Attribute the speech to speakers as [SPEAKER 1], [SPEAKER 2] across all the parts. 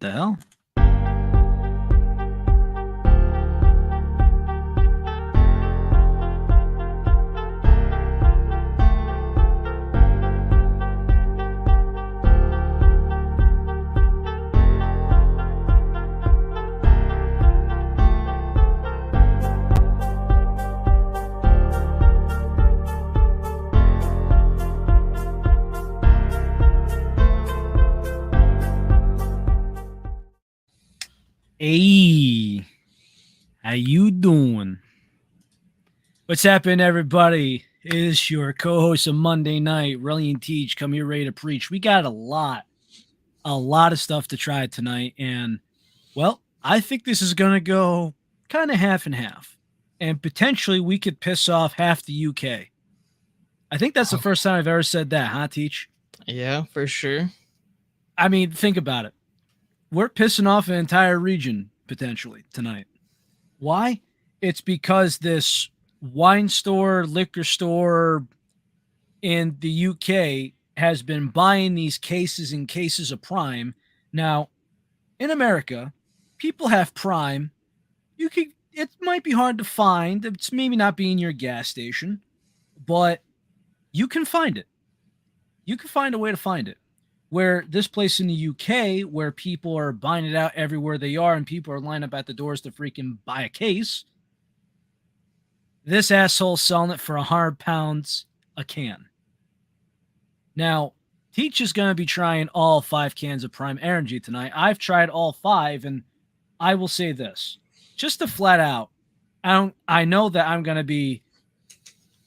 [SPEAKER 1] The hell? Hey, how you doing? What's happening, everybody? It is your co-host of Monday Night, Relly and Teach. Come here ready to preach. We got a lot of stuff to try tonight, and well, I think this is gonna go kind of half and half, and potentially we could piss off half the UK. I think that's the first time I've ever said that, huh, Teach?
[SPEAKER 2] Yeah, for sure.
[SPEAKER 1] I mean, think about it. We're pissing off an entire region potentially tonight. Why? It's because this wine store, liquor store in the UK has been buying these cases and cases of Prime. Now, in America, people have Prime. It might be hard to find. It's maybe not be in your gas station, but you can find it. You can find a way to find it. Where this place in the UK, where people are buying it out everywhere they are and people are lining up at the doors to freaking buy a case, this asshole selling it for £100 a can. Now, Teach is going to be trying all 5 cans of Prime Energy tonight. I've tried all 5, and I will say this. Just to flat out, I know that I'm going to be...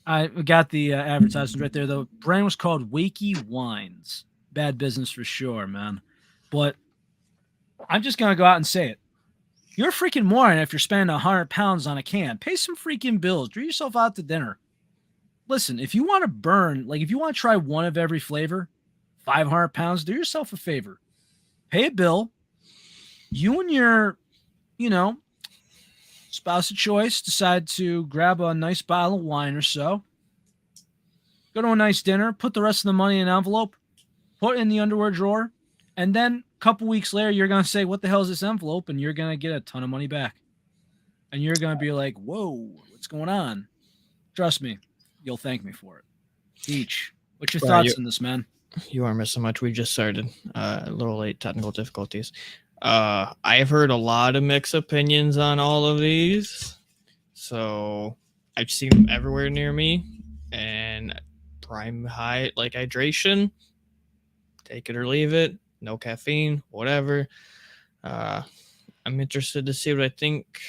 [SPEAKER 1] I got the advertisement right there. The brand was called Wakey Wines. Bad business for sure, man. But I'm just going to go out and say it. You're a freaking moron if you're spending £100 on a can. Pay some freaking bills. Treat yourself out to dinner. Listen, if you want to burn, like if you want to try one of every flavor, £500, do yourself a favor. Pay a bill. You and your, spouse of choice decide to grab a nice bottle of wine or so. Go to a nice dinner. Put the rest of the money in an envelope. Put it in the underwear drawer, and then a couple weeks later, you're going to say, what the hell is this envelope? And you're going to get a ton of money back. And you're going to be like, whoa, what's going on? Trust me, you'll thank me for it. Teach, what's your thoughts on this, man?
[SPEAKER 2] You aren't missing much. We just started. A little late, technical difficulties. I've heard a lot of mixed opinions on all of these. So I've seen them everywhere near me. And Prime high, like hydration, take it or leave it. No caffeine, whatever. I'm interested to see what I think.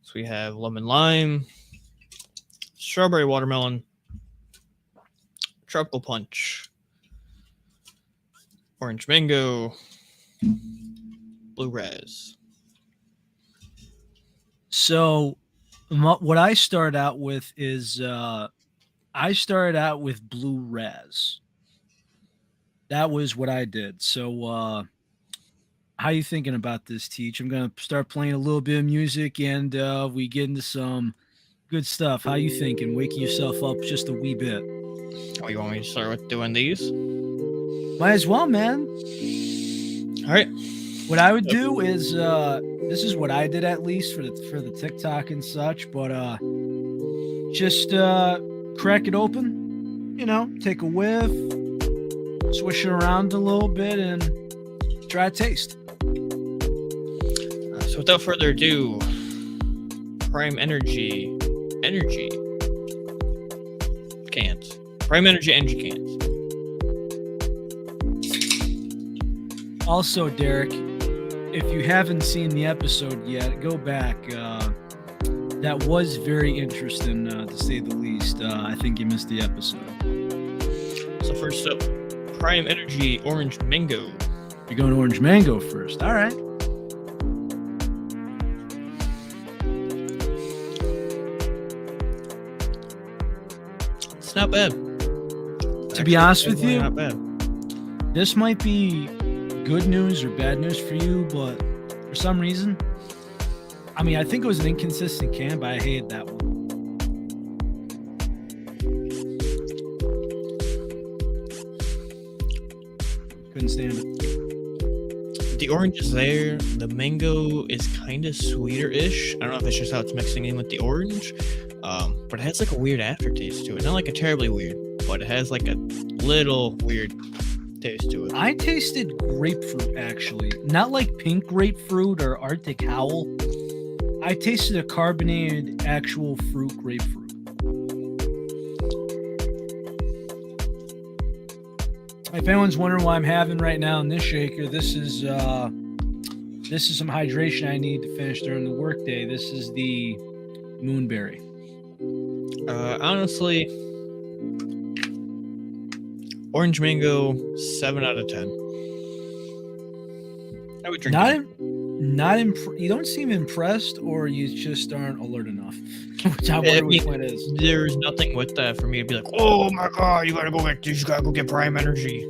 [SPEAKER 2] So we have lemon lime, strawberry watermelon, tropical punch, orange mango, blue raz.
[SPEAKER 1] So what I start out with is I started out with blue raz. That was what I did. So how you thinking about this, Teach? I'm going to start playing a little bit of music and we get into some good stuff. How you thinking? Waking yourself up just a wee bit.
[SPEAKER 2] Oh, you want me to start with doing these?
[SPEAKER 1] Might as well, man.
[SPEAKER 2] All right.
[SPEAKER 1] What I would do is this is what I did at least for the TikTok and such, but just crack it open, take a whiff, swish it around a little bit, and try a taste.
[SPEAKER 2] So without further ado, Prime Energy cans. Prime Energy cans.
[SPEAKER 1] Also, Derek, if you haven't seen the episode yet, go back. That was very interesting, to say the least. I think you missed the episode.
[SPEAKER 2] So first up, Prime Energy Orange Mango.
[SPEAKER 1] You're going orange mango first. All right.
[SPEAKER 2] It's not bad.
[SPEAKER 1] To be honest with you,
[SPEAKER 2] not bad.
[SPEAKER 1] This might be good news or bad news for you, but for some reason, I mean, I think it was an inconsistent can, but I hated that one. Couldn't stand it.
[SPEAKER 2] The orange is there. The mango is kind of sweeter-ish. I don't know if it's just how it's mixing in with the orange, but it has like a weird aftertaste to it. Not like a terribly weird, but it has like a little weird taste to it.
[SPEAKER 1] I tasted grapefruit, actually. Not like pink grapefruit or Arctic Owl. I tasted a carbonated actual fruit grapefruit. If anyone's wondering why I'm having right now in this shaker, this is some hydration I need to finish during the workday. This is the moonberry.
[SPEAKER 2] Honestly, orange mango, 7 out of 10. I would drink it.
[SPEAKER 1] You don't seem impressed, or you just aren't alert enough. Which I wonder which one it is.
[SPEAKER 2] There's nothing with that for me to be like, oh my god, you gotta go get prime energy.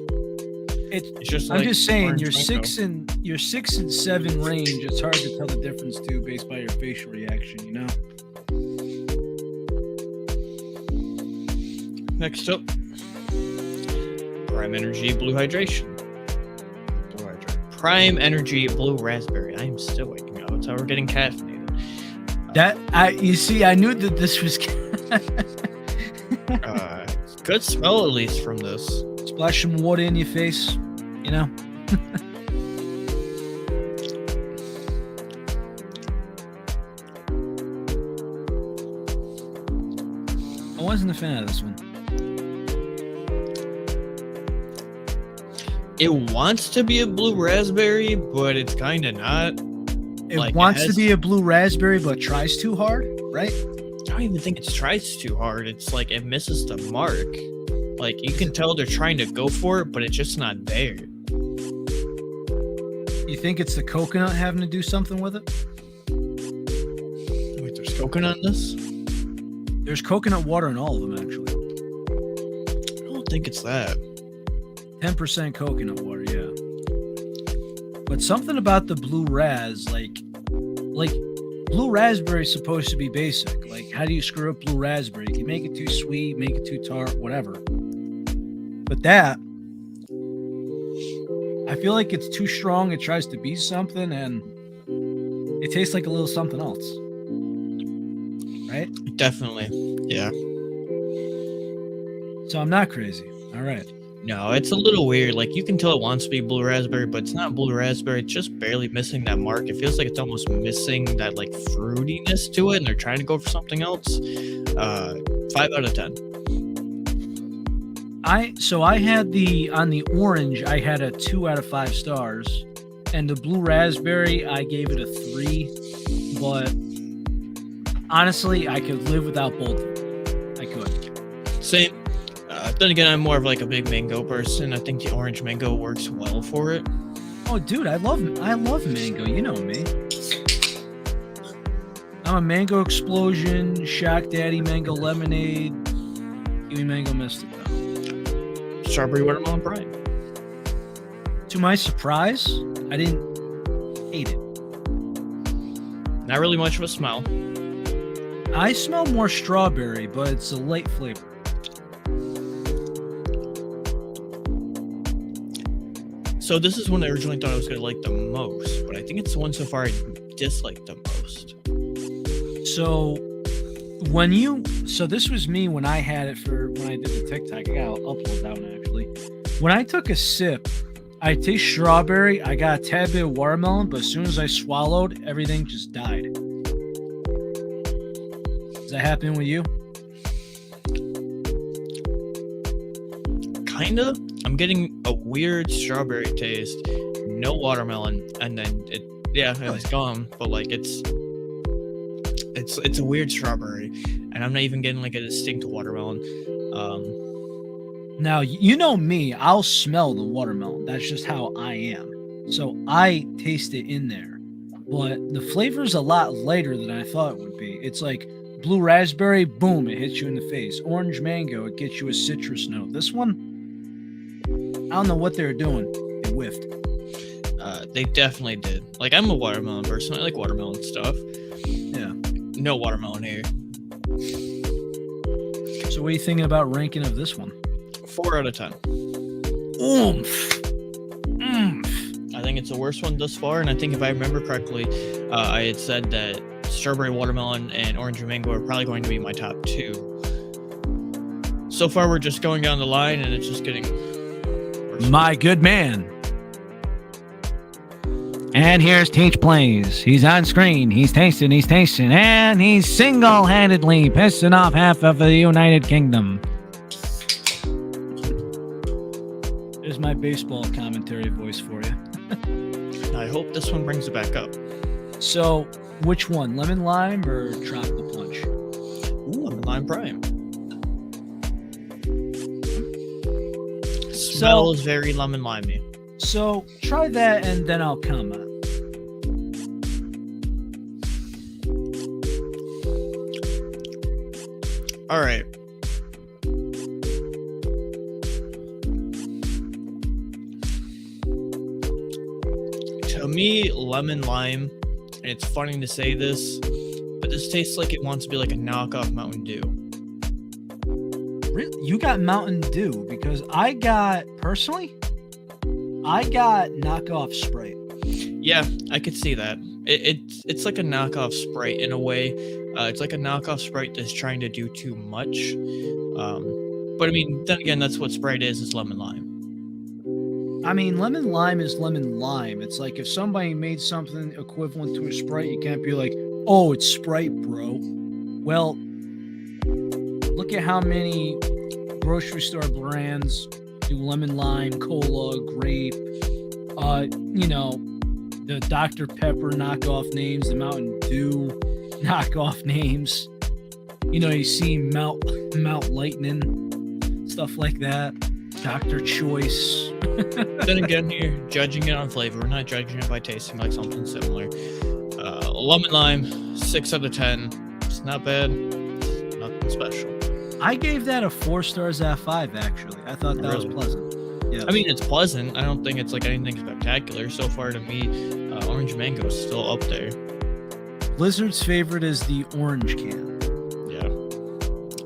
[SPEAKER 2] It's just.
[SPEAKER 1] I'm
[SPEAKER 2] like
[SPEAKER 1] just saying,
[SPEAKER 2] orange
[SPEAKER 1] your
[SPEAKER 2] mango.
[SPEAKER 1] 6 and 7 range. It's hard to tell the difference too, based by your facial reaction. You know.
[SPEAKER 2] Next up, prime energy blue hydration. Prime energy blue raspberry. I am still waking up. That's how we're getting caffeinated.
[SPEAKER 1] You see, I knew that this was.
[SPEAKER 2] Good smell at least from this.
[SPEAKER 1] Splash some water in your face, you know. I wasn't a fan of this one.
[SPEAKER 2] It wants to be a blue raspberry, but it's kind of not.
[SPEAKER 1] It wants to be a blue raspberry, but tries too hard, right?
[SPEAKER 2] I don't even think it tries too hard. It's like it misses the mark. Like you can tell they're trying to go for it, but it's just not there.
[SPEAKER 1] You think it's the coconut having to do something with it?
[SPEAKER 2] Wait, there's coconut in this?
[SPEAKER 1] There's coconut water in all of them, actually.
[SPEAKER 2] I don't think it's that.
[SPEAKER 1] 10% coconut water, yeah. But something about the blue ras, like blue raspberry is supposed to be basic. Like, how do you screw up blue raspberry? You can make it too sweet, make it too tart, whatever. But that, I feel like it's too strong. It tries to be something, and it tastes like a little something else. Right?
[SPEAKER 2] Definitely, yeah.
[SPEAKER 1] So I'm not crazy. All right.
[SPEAKER 2] No, it's a little weird. Like you can tell it wants to be blue raspberry, but it's not blue raspberry. It's just barely missing that mark. It feels like it's almost missing that like fruitiness to it, and they're trying to go for something else. 5 out of 10.
[SPEAKER 1] I had on the orange, I had a 2 out of 5 stars, and the blue raspberry, I gave it a 3. But honestly, I could live without both. I could.
[SPEAKER 2] Same. Then again, I'm more of like a big mango person. I think the orange mango works well for it.
[SPEAKER 1] Oh, dude, I love mango. You know me. I'm a mango explosion, shock daddy, mango lemonade, kiwi mango mystic though.
[SPEAKER 2] Strawberry watermelon prime.
[SPEAKER 1] To my surprise, I didn't hate it.
[SPEAKER 2] Not really much of a smell.
[SPEAKER 1] I smell more strawberry, but it's a light flavor.
[SPEAKER 2] So this is one I originally thought I was going to like the most, but I think it's the one so far I dislike the most.
[SPEAKER 1] So this was me when I had it when I did the TikTok. I gotta upload that one actually. When I took a sip, I taste strawberry. I got a tad bit of watermelon, but as soon as I swallowed, everything just died. Does that happen with you?
[SPEAKER 2] Kinda. I'm getting a weird strawberry taste, no watermelon, and then it's gone. But like it's a weird strawberry, and I'm not even getting like a distinct watermelon.
[SPEAKER 1] Now you know me, I'll smell the watermelon. That's just how I am. So I taste it in there, but the flavor's a lot lighter than I thought it would be. It's like blue raspberry, boom, it hits you in the face. Orange mango, it gets you a citrus note. This one, I don't know what they were doing. They whiffed.
[SPEAKER 2] They definitely did. Like, I'm a watermelon person. I like watermelon stuff.
[SPEAKER 1] Yeah.
[SPEAKER 2] No watermelon here.
[SPEAKER 1] So what are you thinking about ranking of this one?
[SPEAKER 2] 4 out of 10.
[SPEAKER 1] Oomph.
[SPEAKER 2] I think it's the worst one thus far. And I think if I remember correctly, I had said that strawberry watermelon and orange and mango are probably going to be my top 2. So far, we're just going down the line, and it's just getting worse.
[SPEAKER 1] My good man. And here's Teach Plays. He's on screen. He's tasting, and he's single-handedly pissing off half of the United Kingdom. There's my baseball commentary voice for you.
[SPEAKER 2] I hope this one brings it back up.
[SPEAKER 1] So, which one? Lemon lime or tropical punch?
[SPEAKER 2] Ooh, lemon lime prime. Smells very lemon limey.
[SPEAKER 1] So try that and then I'll comment.
[SPEAKER 2] All right. To me, lemon lime, and it's funny to say this, but this tastes like it wants to be like a knockoff Mountain Dew.
[SPEAKER 1] Really? You got Mountain Dew? Because I got knockoff Sprite.
[SPEAKER 2] Yeah, I could see that. It's like a knockoff Sprite in a way. It's like a knockoff Sprite that's trying to do too much. But I mean, then again, that's what Sprite is lemon lime.
[SPEAKER 1] I mean, lemon lime is lemon lime. It's like if somebody made something equivalent to a Sprite, you can't be like, oh, it's Sprite, bro. Well, look at how many grocery store brands do lemon lime, cola, grape, the Dr. Pepper knockoff names, the Mountain Dew knockoff names. You see Mount Lightning, stuff like that. Dr. Choice.
[SPEAKER 2] Then again, you're judging it on flavor. We're not judging it by tasting like something similar. Lemon lime, 6 out of 10. It's not bad. Nothing special.
[SPEAKER 1] I gave that a 4 stars out of 5, actually. I thought that was pleasant. Yeah.
[SPEAKER 2] I mean, it's pleasant. I don't think it's like anything spectacular. So far to me, orange mango is still up there.
[SPEAKER 1] Blizzard's favorite is the orange can.
[SPEAKER 2] Yeah.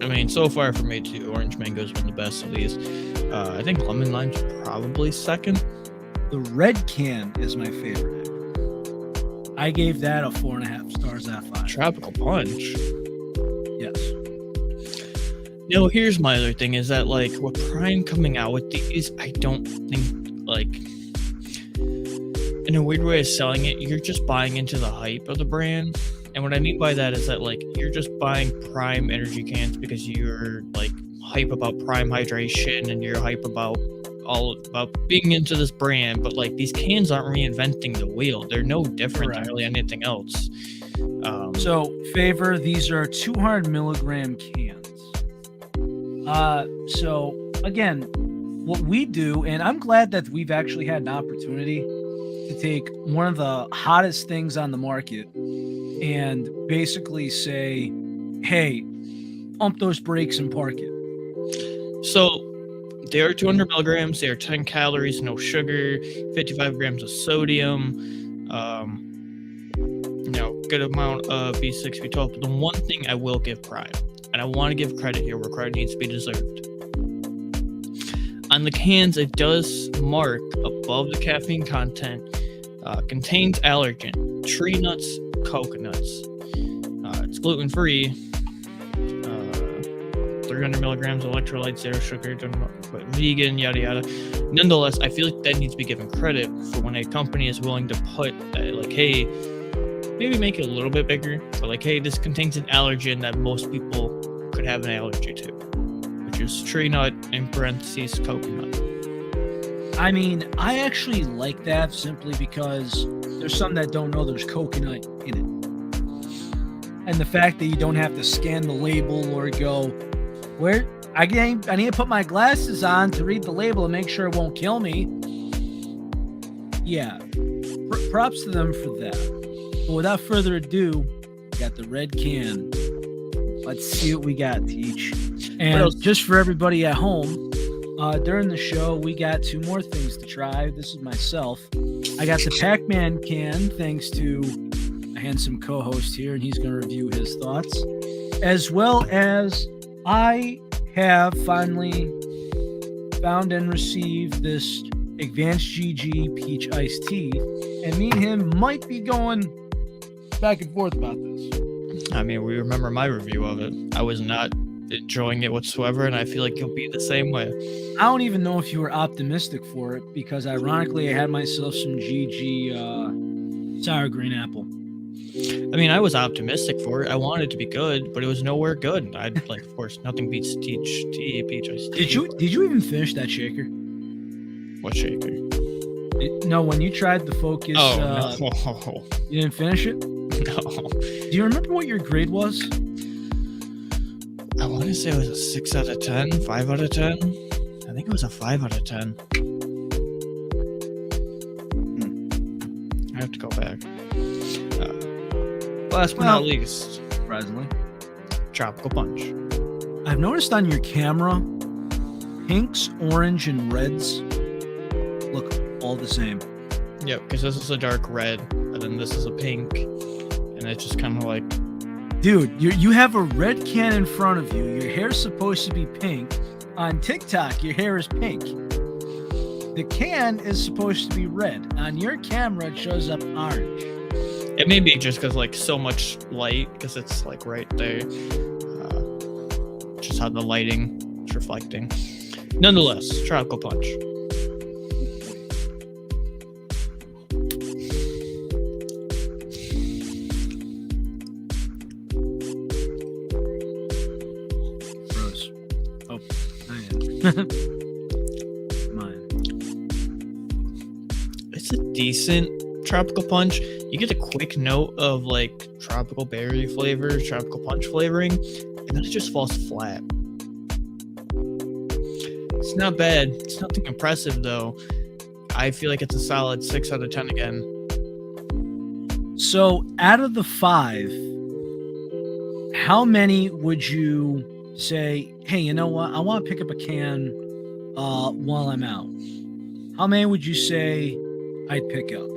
[SPEAKER 2] I mean, so far for me too, orange mango's been the best of these. I think lemon lime's probably second.
[SPEAKER 1] The red can is my favorite. I gave that a 4.5 stars out of 5.
[SPEAKER 2] Tropical punch.
[SPEAKER 1] Yes.
[SPEAKER 2] Here's my other thing is that, like, with Prime coming out with these, I don't think, like, in a weird way of selling it, you're just buying into the hype of the brand. And what I mean by that is that, like, you're just buying Prime energy cans because you're, like, hype about Prime hydration and you're hype about being into this brand. But, like, these cans aren't reinventing the wheel. They're no different than really anything else.
[SPEAKER 1] So, favor, these are 200 milligram cans. So again, what we do, and I'm glad that we've actually had an opportunity to take one of the hottest things on the market and basically say, hey, pump those brakes and park it.
[SPEAKER 2] So they are 200 milligrams. They are 10 calories, no sugar, 55 grams of sodium, good amount of B6, B12. But the one thing I will give Prime, and I want to give credit here where credit needs to be deserved. On the cans, it does mark above the caffeine content, contains allergen, tree nuts, coconuts. It's gluten-free, 300 milligrams of electrolytes, 0 sugar, vegan, yada yada. Nonetheless, I feel like that needs to be given credit for when a company is willing to put, like, hey, maybe make it a little bit bigger, but like, hey, this contains an allergen that most people could have an allergy to, which is tree nut, in parentheses, coconut.
[SPEAKER 1] I mean, I actually like that simply because there's some that don't know there's coconut in it. And the fact that you don't have to scan the label or go, where I need to put my glasses on to read the label and make sure it won't kill me. Yeah, props to them for that. But without further ado, we got the red can. Let's see what we got, Teach. And just for everybody at home, during the show, we got 2 more things to try. This is myself. I got the Pac-Man can, thanks to a handsome co-host here, and he's going to review his thoughts. As well as I have finally found and received this AdvancedGG Peach Iced Tea, and me and him might be going back and forth about this.
[SPEAKER 2] I mean, we remember my review of it. I was not enjoying it whatsoever, and I feel like you'll be the same way.
[SPEAKER 1] I don't even know if you were optimistic for it, because ironically I had myself some GG sour green apple.
[SPEAKER 2] I mean, I was optimistic for it. I wanted it to be good, but it was nowhere good. I'd like, of course, nothing beats Teach tea, Peach Iced Tea.
[SPEAKER 1] Did you even finish that shaker?
[SPEAKER 2] What shaker?
[SPEAKER 1] No, when you tried the Focus.
[SPEAKER 2] Oh, no.
[SPEAKER 1] You didn't finish it?
[SPEAKER 2] No.
[SPEAKER 1] Do you remember what your grade was?
[SPEAKER 2] I want to say it was a 6 out of 10, 5 out of 10. I think it was a 5 out of 10. I have to go back. Last but not least,
[SPEAKER 1] surprisingly,
[SPEAKER 2] Tropical Punch.
[SPEAKER 1] I've noticed on your camera, pinks, orange, and reds look all the same.
[SPEAKER 2] Yep, because this is a dark red, and then this is a pink, and it's just kind of like...
[SPEAKER 1] Dude, you have a red can in front of you. Your hair's supposed to be pink. On TikTok, your hair is pink. The can is supposed to be red. On your camera, it shows up orange.
[SPEAKER 2] It may be just because like so much light, because it's like right there. Just how the lighting is reflecting. Nonetheless, Tropical Punch.
[SPEAKER 1] Rose. Oh, mine.
[SPEAKER 2] It's a decent Tropical Punch. You get a quick note of like tropical berry flavor, tropical punch flavoring, and then it just falls flat. It's not bad. It's nothing impressive though. I feel like it's a solid 6 out of 10 again.
[SPEAKER 1] So out of the 5, how many would you say, hey, you know what? I want to pick up a can while I'm out. How many would you say I'd pick up?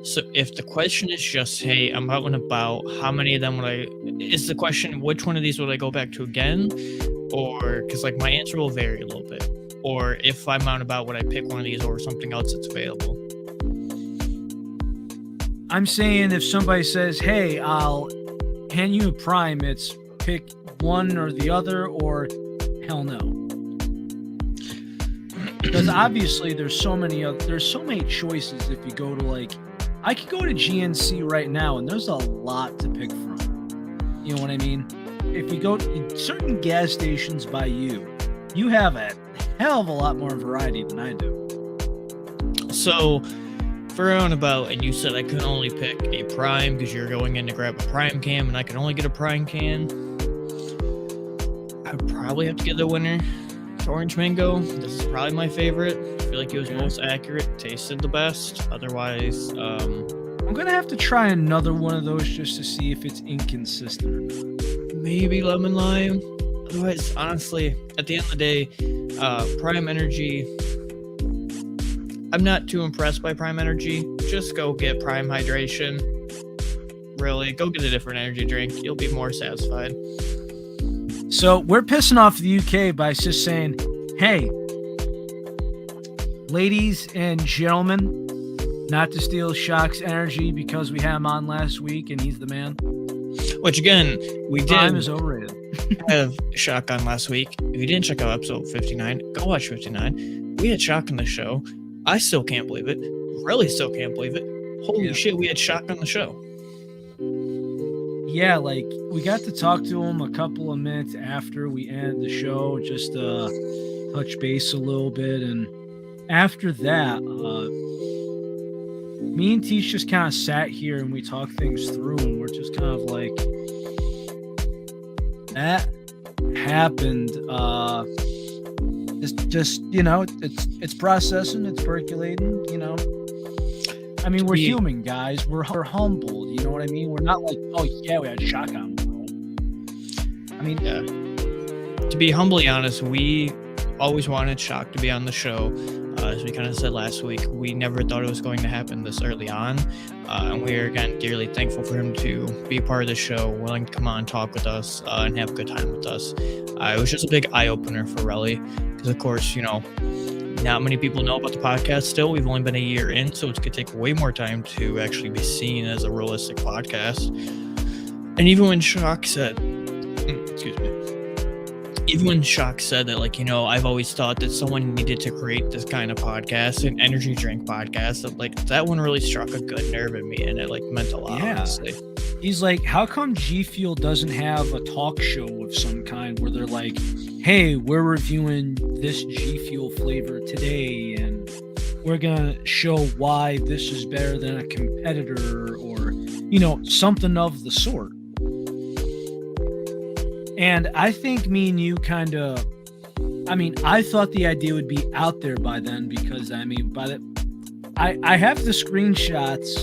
[SPEAKER 2] So if the question is just, hey, I'm out and about, how many of them would I... Is the question, which one of these would I go back to again? Or, because like my answer will vary a little bit. Or if I'm out and about, would I pick one of these over something else that's available?
[SPEAKER 1] I'm saying if somebody says, hey, I'll hand you a Prime, it's pick one or the other, or hell no. Because obviously there's so many choices. If you go to like, I could go to GNC right now and there's a lot to pick from. You know what I mean? If you go to certain gas stations by you have a hell of a lot more variety than I do.
[SPEAKER 2] So for out and about, and you said I could only pick a Prime because you're going in to grab a Prime can, and I can only get a Prime can, I would probably have to get the winner. Orange Mango. This is probably my favorite. I feel like it was most accurate, tasted the best. Otherwise,
[SPEAKER 1] I'm gonna have to try another one of those just to see if it's inconsistent or not.
[SPEAKER 2] Maybe lemon lime. Otherwise, honestly, at the end of the day, Prime Energy, I'm not too impressed by Prime Energy. Just go get Prime Hydration. Really, go get a different energy drink. You'll be more satisfied.
[SPEAKER 1] So we're pissing off the UK by just saying, hey, ladies and gentlemen, not to steal Shock's energy because we had him on last week and he's the man.
[SPEAKER 2] Which again, we
[SPEAKER 1] Time
[SPEAKER 2] did
[SPEAKER 1] is overrated.
[SPEAKER 2] have Shock on last week. If you didn't check out episode 59, go watch 59. We had Shock on the show. I still can't believe it. Really still can't believe it. Holy shit, we had Shock on the show.
[SPEAKER 1] Yeah, like we got to talk to him a couple of minutes after we ended the show, just to touch base a little bit. And after that, me and Teach just kind of sat here and we talked things through, and we're just kind of like, that happened. It's just, you know, it's processing, it's percolating, you know. I mean, we're human, guys. We're humbled. You know what I mean? We're not like, oh, yeah, we had Shock on. I mean,
[SPEAKER 2] yeah. To be humbly honest, we always wanted Shock to be on the show. As we kind of said last week, we never thought it was going to happen this early on. And we are, again, dearly thankful for him to be part of the show, willing to come on, talk with us, and have a good time with us. It was just a big eye-opener for Relly. Because, of course, you know, not many people know about the podcast still. We've only been a year in, so it's going to take way more time to actually be seen as a realistic podcast. And even when Shock said, excuse me, even when Shock said that, like, you know, I've always thought that someone needed to create this kind of podcast, an energy drink podcast, that, like, that one really struck a good nerve in me, and it, like, meant a lot, honestly.
[SPEAKER 1] He's like, how come G Fuel doesn't have a talk show of some kind where they're like, hey, we're reviewing this G Fuel flavor today, and we're going to show why this is better than a competitor, or, you know, something of the sort. And I think me and you kind of, I mean, I thought the idea would be out there by then, because, I mean, I have the screenshots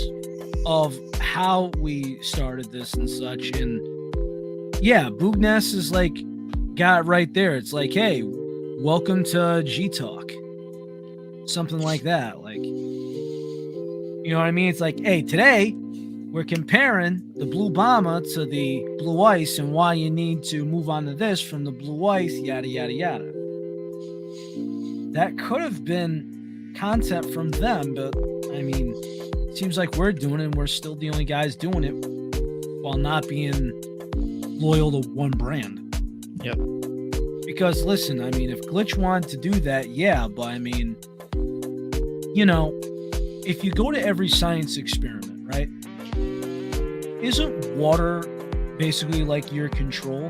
[SPEAKER 1] of how we started this and such. And yeah, Boogness is like, got it right there. It's like, hey, welcome to G Talk. Something like that. Like, you know what I mean? It's like, hey, today we're comparing the Blue Bomber to the Blue Ice and why you need to move on to this from the Blue Ice, yada, yada, yada. That could have been content from them, but I mean, it seems like we're doing it and we're still the only guys doing it while not being loyal to one brand.
[SPEAKER 2] Yep.
[SPEAKER 1] Because listen, I mean, if Glitch wanted to do that, yeah, but I mean, you know, if you go to every science experiment, right? Isn't water basically like your control?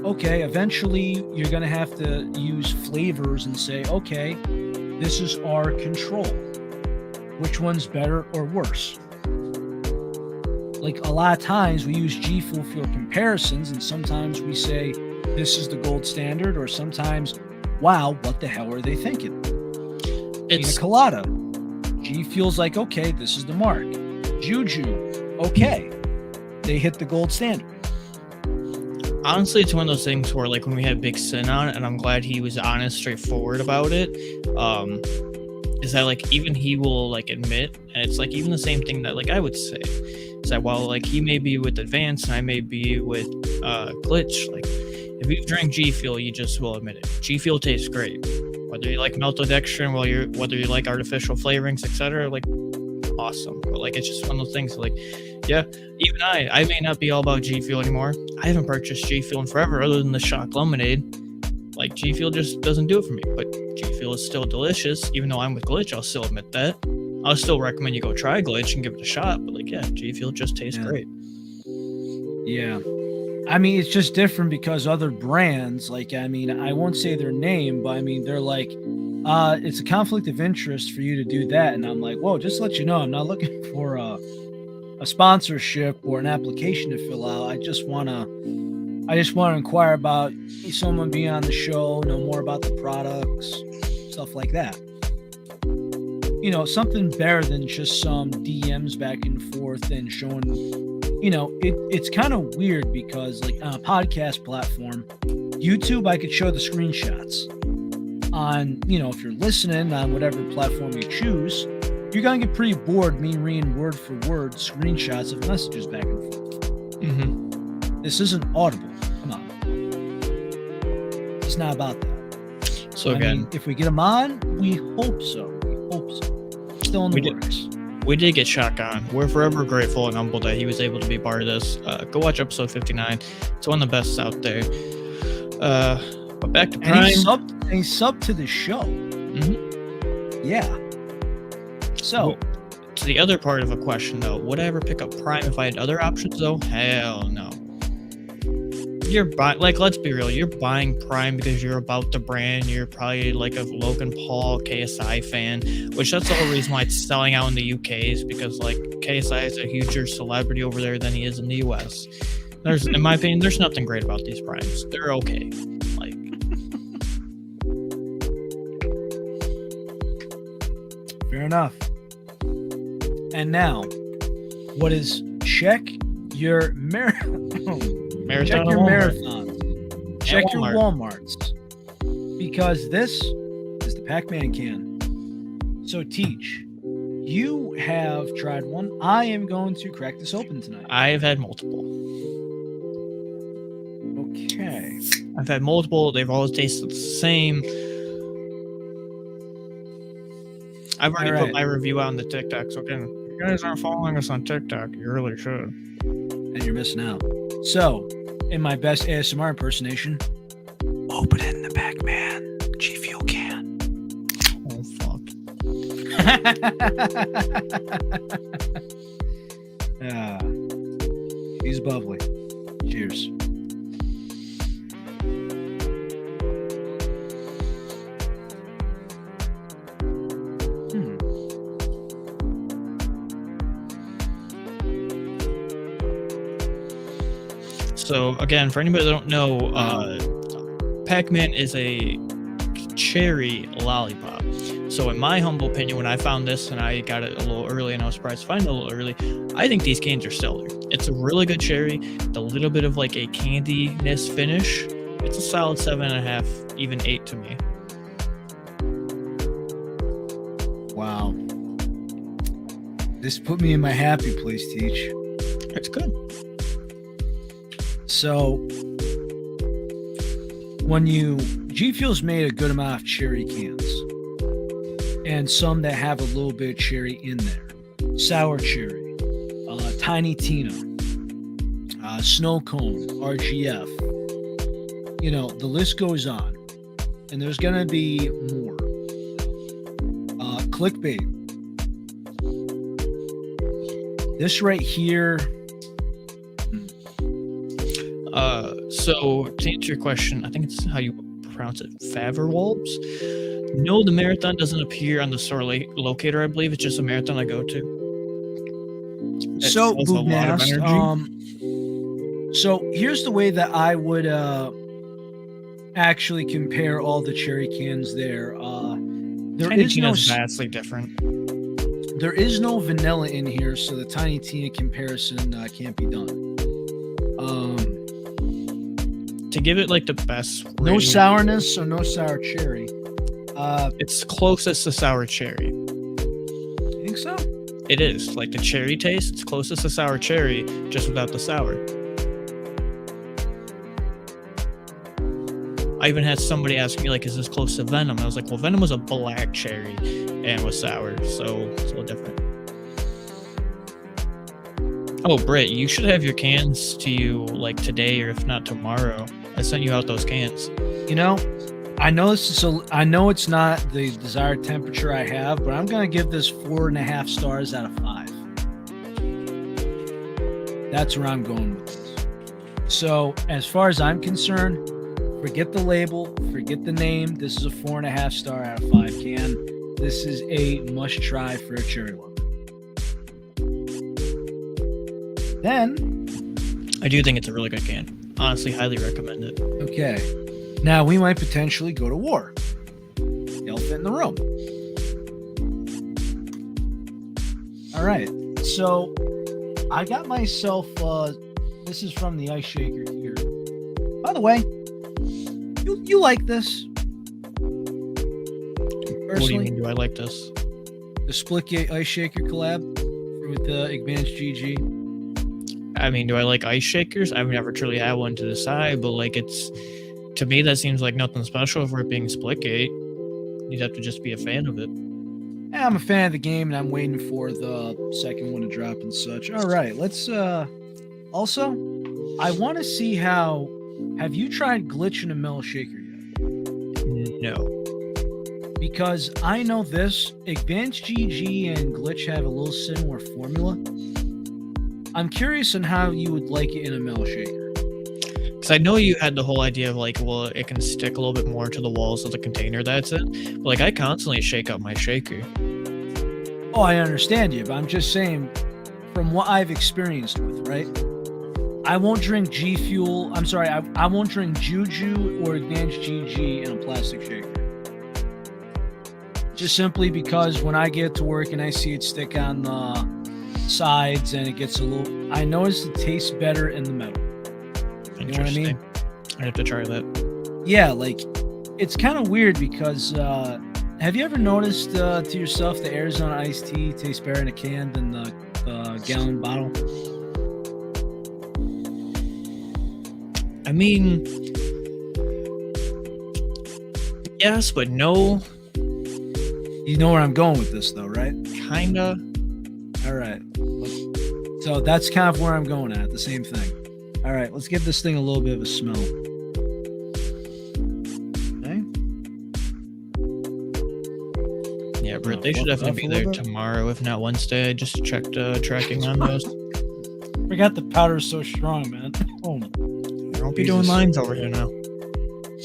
[SPEAKER 1] Okay, eventually you're going to have to use flavors and say, okay, this is our control. Which one's better or worse? Like, a lot of times we use G Fuel for comparisons, and sometimes we say this is the gold standard, or sometimes, wow, what the hell are they thinking? It's Pina Colada. G Fuel's like, okay, this is the mark. Juju, okay, they hit the gold standard.
[SPEAKER 2] Honestly, it's one of those things where, like, when we had Big Sin on, and I'm glad he was honest, straightforward about it, is that, like, even he will, like, admit, and it's, like, even the same thing that, like, I would say, is that while, like, he may be with Advanced and I may be with Glitch, like, if you drink G Fuel, you just will admit it. G Fuel tastes great. Whether you like maltodextrin, whether you like artificial flavorings, etc., like, awesome. But, like, it's just one of those things, like, yeah, even I may not be all about G Fuel anymore. I haven't purchased G Fuel in forever, other than the Shock Lemonade. Like, G Fuel just doesn't do it for me, but G Fuel is still delicious. Even though I'm with Glitch, I'll still admit that. I'll still recommend you go try Glitch and give it a shot, but, like, yeah, G Fuel just tastes great.
[SPEAKER 1] Yeah. I mean, it's just different because other brands, like, I mean, I won't say their name, but I mean, they're like, it's a conflict of interest for you to do that. And I'm like, whoa, just to let you know, I'm not looking for a sponsorship or an application to fill out. I just want to inquire about someone being on the show, know more about the products, stuff like that. You know, something better than just some DMs back and forth and showing, you know, it's kind of weird because, like, on a podcast platform, YouTube, I could show the screenshots. On, you know, if you're listening on whatever platform you choose, you're going to get pretty bored me reading word for word screenshots of messages back and forth.
[SPEAKER 2] Mm-hmm.
[SPEAKER 1] This isn't Audible. Come on. It's not about that.
[SPEAKER 2] So
[SPEAKER 1] I mean, if we get them on, we hope so. Still in the works.
[SPEAKER 2] We did get Shock on. We're forever grateful and humbled that he was able to be part of this. Go watch episode 59. It's one of the best out there. But back to Prime.
[SPEAKER 1] And he subbed to the show.
[SPEAKER 2] Mm-hmm.
[SPEAKER 1] Yeah. So,
[SPEAKER 2] to the other part of a question, though, would I ever pick up Prime if I had other options, though? Hell no. You're buying, like, let's be real, you're buying Prime because you're about the brand. You're probably like a Logan Paul KSI fan, which that's the whole reason why it's selling out in the UK, is because, like, KSI is a huger celebrity over there than he is in the US. There's, in my opinion, there's nothing great about these Primes. They're okay. Like,
[SPEAKER 1] fair enough. And now, what is check your marathons? Check your marathons. Check your Walmarts. Because this is the Pac-Man can. So, Teach, you have tried one. I am going to crack this open tonight.
[SPEAKER 2] I've had multiple.
[SPEAKER 1] Okay.
[SPEAKER 2] I've had multiple. They've always tasted the same. I've already
[SPEAKER 1] All
[SPEAKER 2] put
[SPEAKER 1] right.
[SPEAKER 2] my review out on the TikTok. So again, if you guys aren't following us on TikTok, you really should.
[SPEAKER 1] And you're missing out. So, in my best ASMR impersonation, open it in the Pac-Man G Fuel can.
[SPEAKER 2] Oh fuck.
[SPEAKER 1] He's bubbly. Cheers.
[SPEAKER 2] So again, for anybody that don't know, Pac-Man is a cherry lollipop. So in my humble opinion, when I found this and I got it a little early and I was surprised to find it a little early, I think these cans are stellar. It's a really good cherry, with a little bit of like a candiness finish. It's a solid 7.5, even 8 to me.
[SPEAKER 1] Wow. This put me in my happy place, Teach.
[SPEAKER 2] It's good.
[SPEAKER 1] So, when G Fuel's made a good amount of cherry cans, and some that have a little bit of cherry in there. Sour cherry, Tiny Tina, Snow Cone, RGF. You know, the list goes on, and there's gonna be more. Clickbait. This right here.
[SPEAKER 2] So to answer your question, I think it's how you pronounce it, Faverwalbs. No, the marathon doesn't appear on the store locator. I believe it's just a marathon I go to.
[SPEAKER 1] So,
[SPEAKER 2] a lot of energy.
[SPEAKER 1] So here's the way that I would actually compare all the cherry cans there.
[SPEAKER 2] Tiny Tina is vastly different.
[SPEAKER 1] There is no vanilla in here, so the Tiny Tina comparison can't be done.
[SPEAKER 2] To give it like the best rating,
[SPEAKER 1] no sourness, so no sour cherry.
[SPEAKER 2] It's closest to sour cherry.
[SPEAKER 1] You think so?
[SPEAKER 2] It is. Like the cherry taste, it's closest to sour cherry, just without the sour. I even had somebody ask me, like, is this close to Venom? I was like, well, Venom was a black cherry and was sour, so it's a little different. Oh, Britt, you should have your cans to you, like, today or if not tomorrow. I sent you out those cans.
[SPEAKER 1] You know, I know I know it's not the desired temperature I have, but I'm gonna give this 4.5 stars out of 5. That's where I'm going with this. So, as far as I'm concerned, forget the label, forget the name. This is a 4.5 star out of 5 can. This is a must try for a cherry lover. Then,
[SPEAKER 2] I do think it's a really good can. Honestly, highly recommend it.
[SPEAKER 1] Okay. Now we might potentially go to war. The elephant in the room. All right. So I got myself, this is from the ice shaker here. By the way, you like this?
[SPEAKER 2] Personally, what do you mean, do I like this?
[SPEAKER 1] The Splitgate ice shaker collab with AdvancedGG.
[SPEAKER 2] I mean, do I like ice shakers? I've never truly had one to decide, but like to me, that seems like nothing special for it being Splitgate. You'd have to just be a fan of it.
[SPEAKER 1] Yeah, I'm a fan of the game, and I'm waiting for the second one to drop and such. All right, let's. Also, I want to see how. Have you tried Glitch in a Mel Shaker yet?
[SPEAKER 2] No.
[SPEAKER 1] Because I know this, AdvancedGG and Glitch have a little similar formula. I'm curious on how you would like it in a Mel Shaker.
[SPEAKER 2] Because I know you had the whole idea of like, well, it can stick a little bit more to the walls of the container that's in. But like, I constantly shake up my shaker.
[SPEAKER 1] Oh, I understand you, but I'm just saying, from what I've experienced with, right? I won't drink G Fuel. I'm sorry, I won't drink Juju or AdvancedGG in a plastic shaker. Just simply because when I get to work and I see it stick on the sides and it gets a little, I notice it tastes better in the metal. You know what I mean?
[SPEAKER 2] I have to try that.
[SPEAKER 1] Yeah, like it's kind of weird because have you ever noticed to yourself the Arizona iced tea tastes better in a can than the gallon bottle?
[SPEAKER 2] I mean, yes, but no.
[SPEAKER 1] You know where I'm going with this, though, right?
[SPEAKER 2] Kinda.
[SPEAKER 1] All right. So that's kind of where I'm going at, the same thing. All right, let's give this thing a little bit of a smell. Okay.
[SPEAKER 2] Yeah, Britt, they should definitely be there tomorrow, if not Wednesday. I just checked tracking on those.
[SPEAKER 1] Forgot the powder's so strong, man. Oh,
[SPEAKER 2] Don't be doing lines over here now.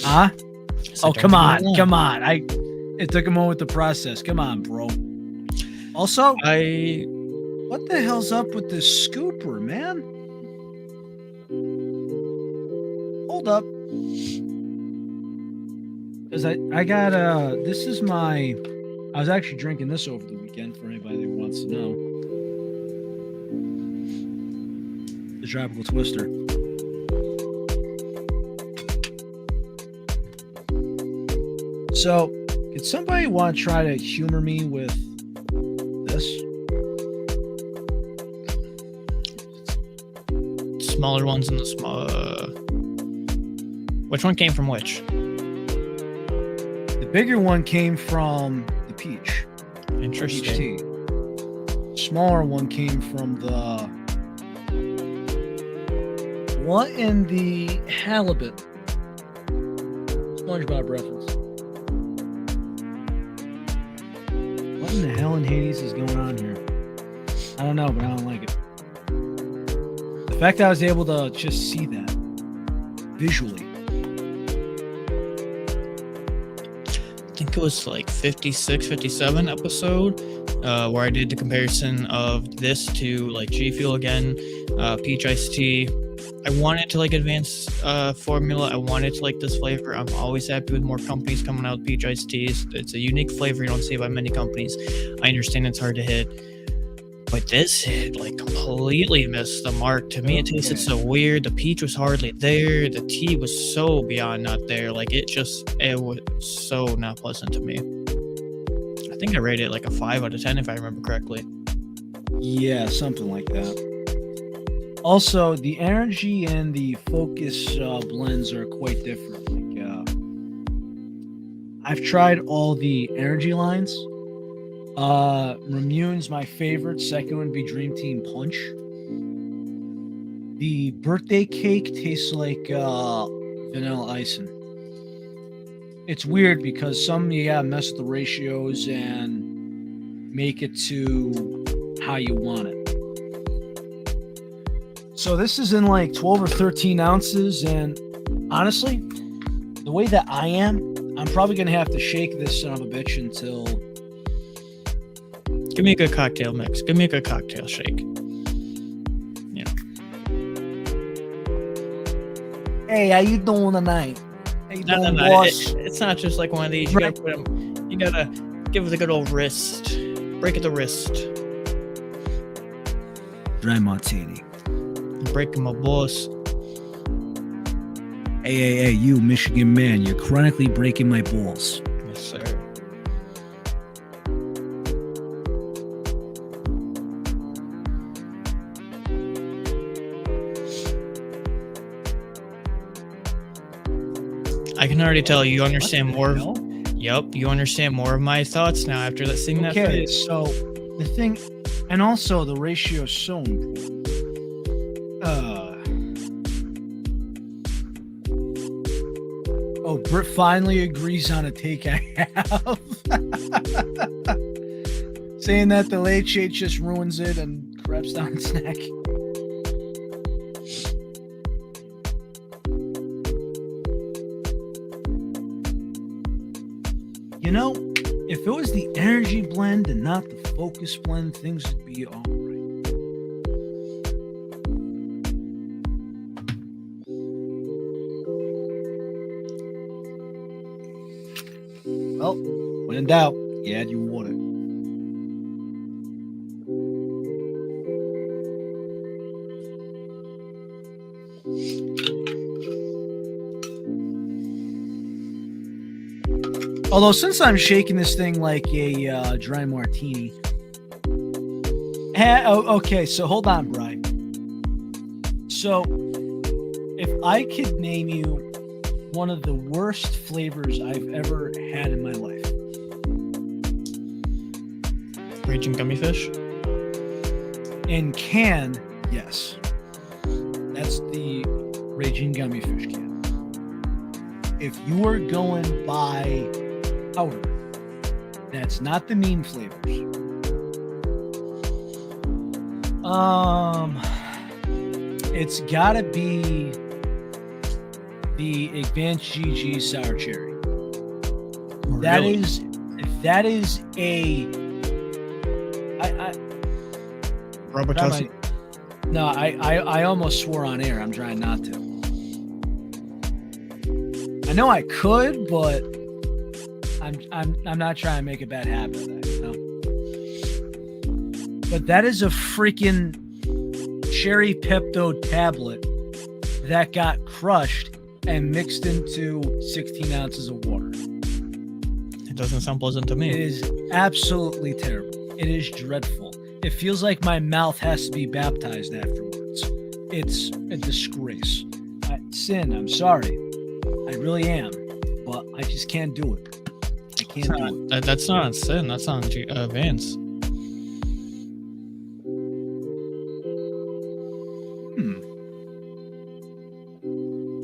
[SPEAKER 1] Huh? Oh, come on. It took a moment to process. Come on, bro. Also, what the hell's up with this scooper, man? Hold up. Because I got, this is I was actually drinking this over the weekend for anybody that wants to know. The Tropical Twister. So, could somebody want to try to humor me with this?
[SPEAKER 2] Smaller ones in the small. Which one came from which?
[SPEAKER 1] The bigger one came from the peach.
[SPEAKER 2] Interesting.
[SPEAKER 1] Peach tea. Smaller one came from the what in the halibut? SpongeBob reference. What in the hell in Hades is going on here? I don't know, but I don't like it. The fact that I was able to just see that visually.
[SPEAKER 2] I think it was like 56, 57 episode where I did the comparison of this to like G Fuel again, peach iced tea. I wanted to like advance formula. I wanted to like this flavor. I'm always happy with more companies coming out with peach iced teas. It's a unique flavor you don't see by many companies. I understand it's hard to hit, but this hit like completely missed the mark. To me, it tasted so weird. The peach was hardly there. The tea was so beyond not there. Like it was so not pleasant to me. I think I rated it like a 5 out of 10 if I remember correctly.
[SPEAKER 1] Yeah, something like that. Also, the energy and the focus blends are quite different. Like, I've tried all the energy lines. Remune's my favorite. Second would be Dream Team Punch. The birthday cake tastes like vanilla icing. It's weird because some you gotta mess with the ratios and make it to how you want it. So this is in like 12 or 13 ounces, and honestly, the way that I am, I'm probably gonna have to shake this son of a bitch until.
[SPEAKER 2] Give me a good cocktail mix. Give me a good cocktail shake. Yeah.
[SPEAKER 1] Hey, how you doing tonight? How you doing,
[SPEAKER 2] No.
[SPEAKER 1] boss?
[SPEAKER 2] It's not just like one of these. You gotta put them. You gotta give it a good old wrist. Break at the wrist.
[SPEAKER 1] Dry martini.
[SPEAKER 2] Breaking my boss.
[SPEAKER 1] Hey, you Michigan man, you're chronically breaking my balls.
[SPEAKER 2] Yes, sir. I can already tell you understand more. Yep, you understand more of my thoughts now after seeing that.
[SPEAKER 1] Okay, so the thing, and also the ratio is so important. Britt finally agrees on a take I have. Saying that the late shade just ruins it and craps down its neck. You know, if it was the energy blend and not the focus blend, things would be all right. Well, when in doubt, you add your water. Although, since I'm shaking this thing like a dry martini. Okay, so hold on, Brian. So, if I could name you one of the worst flavors I've ever had in my life,
[SPEAKER 2] Raging gummy fish.
[SPEAKER 1] In can, yes. That's the Raging Gummy Fish can. If you are going by powder, that's not the mean flavors. It's gotta be the AdvancedGG sour cherry.
[SPEAKER 2] Really?
[SPEAKER 1] That is a
[SPEAKER 2] Robitussin.
[SPEAKER 1] No, I almost swore on air. I'm trying not to. I know I could, but I'm not trying to make a bad habit of that, you know? But that is a freaking cherry Pepto tablet that got crushed and mixed into 16 ounces of water.
[SPEAKER 2] It doesn't sound pleasant to me.
[SPEAKER 1] It is absolutely terrible. It is dreadful. It feels like my mouth has to be baptized afterwards. It's a disgrace. Sin, I'm sorry. I really am. But I just can't do it. I can't do it.
[SPEAKER 2] That's not on Sin. That's on Vance.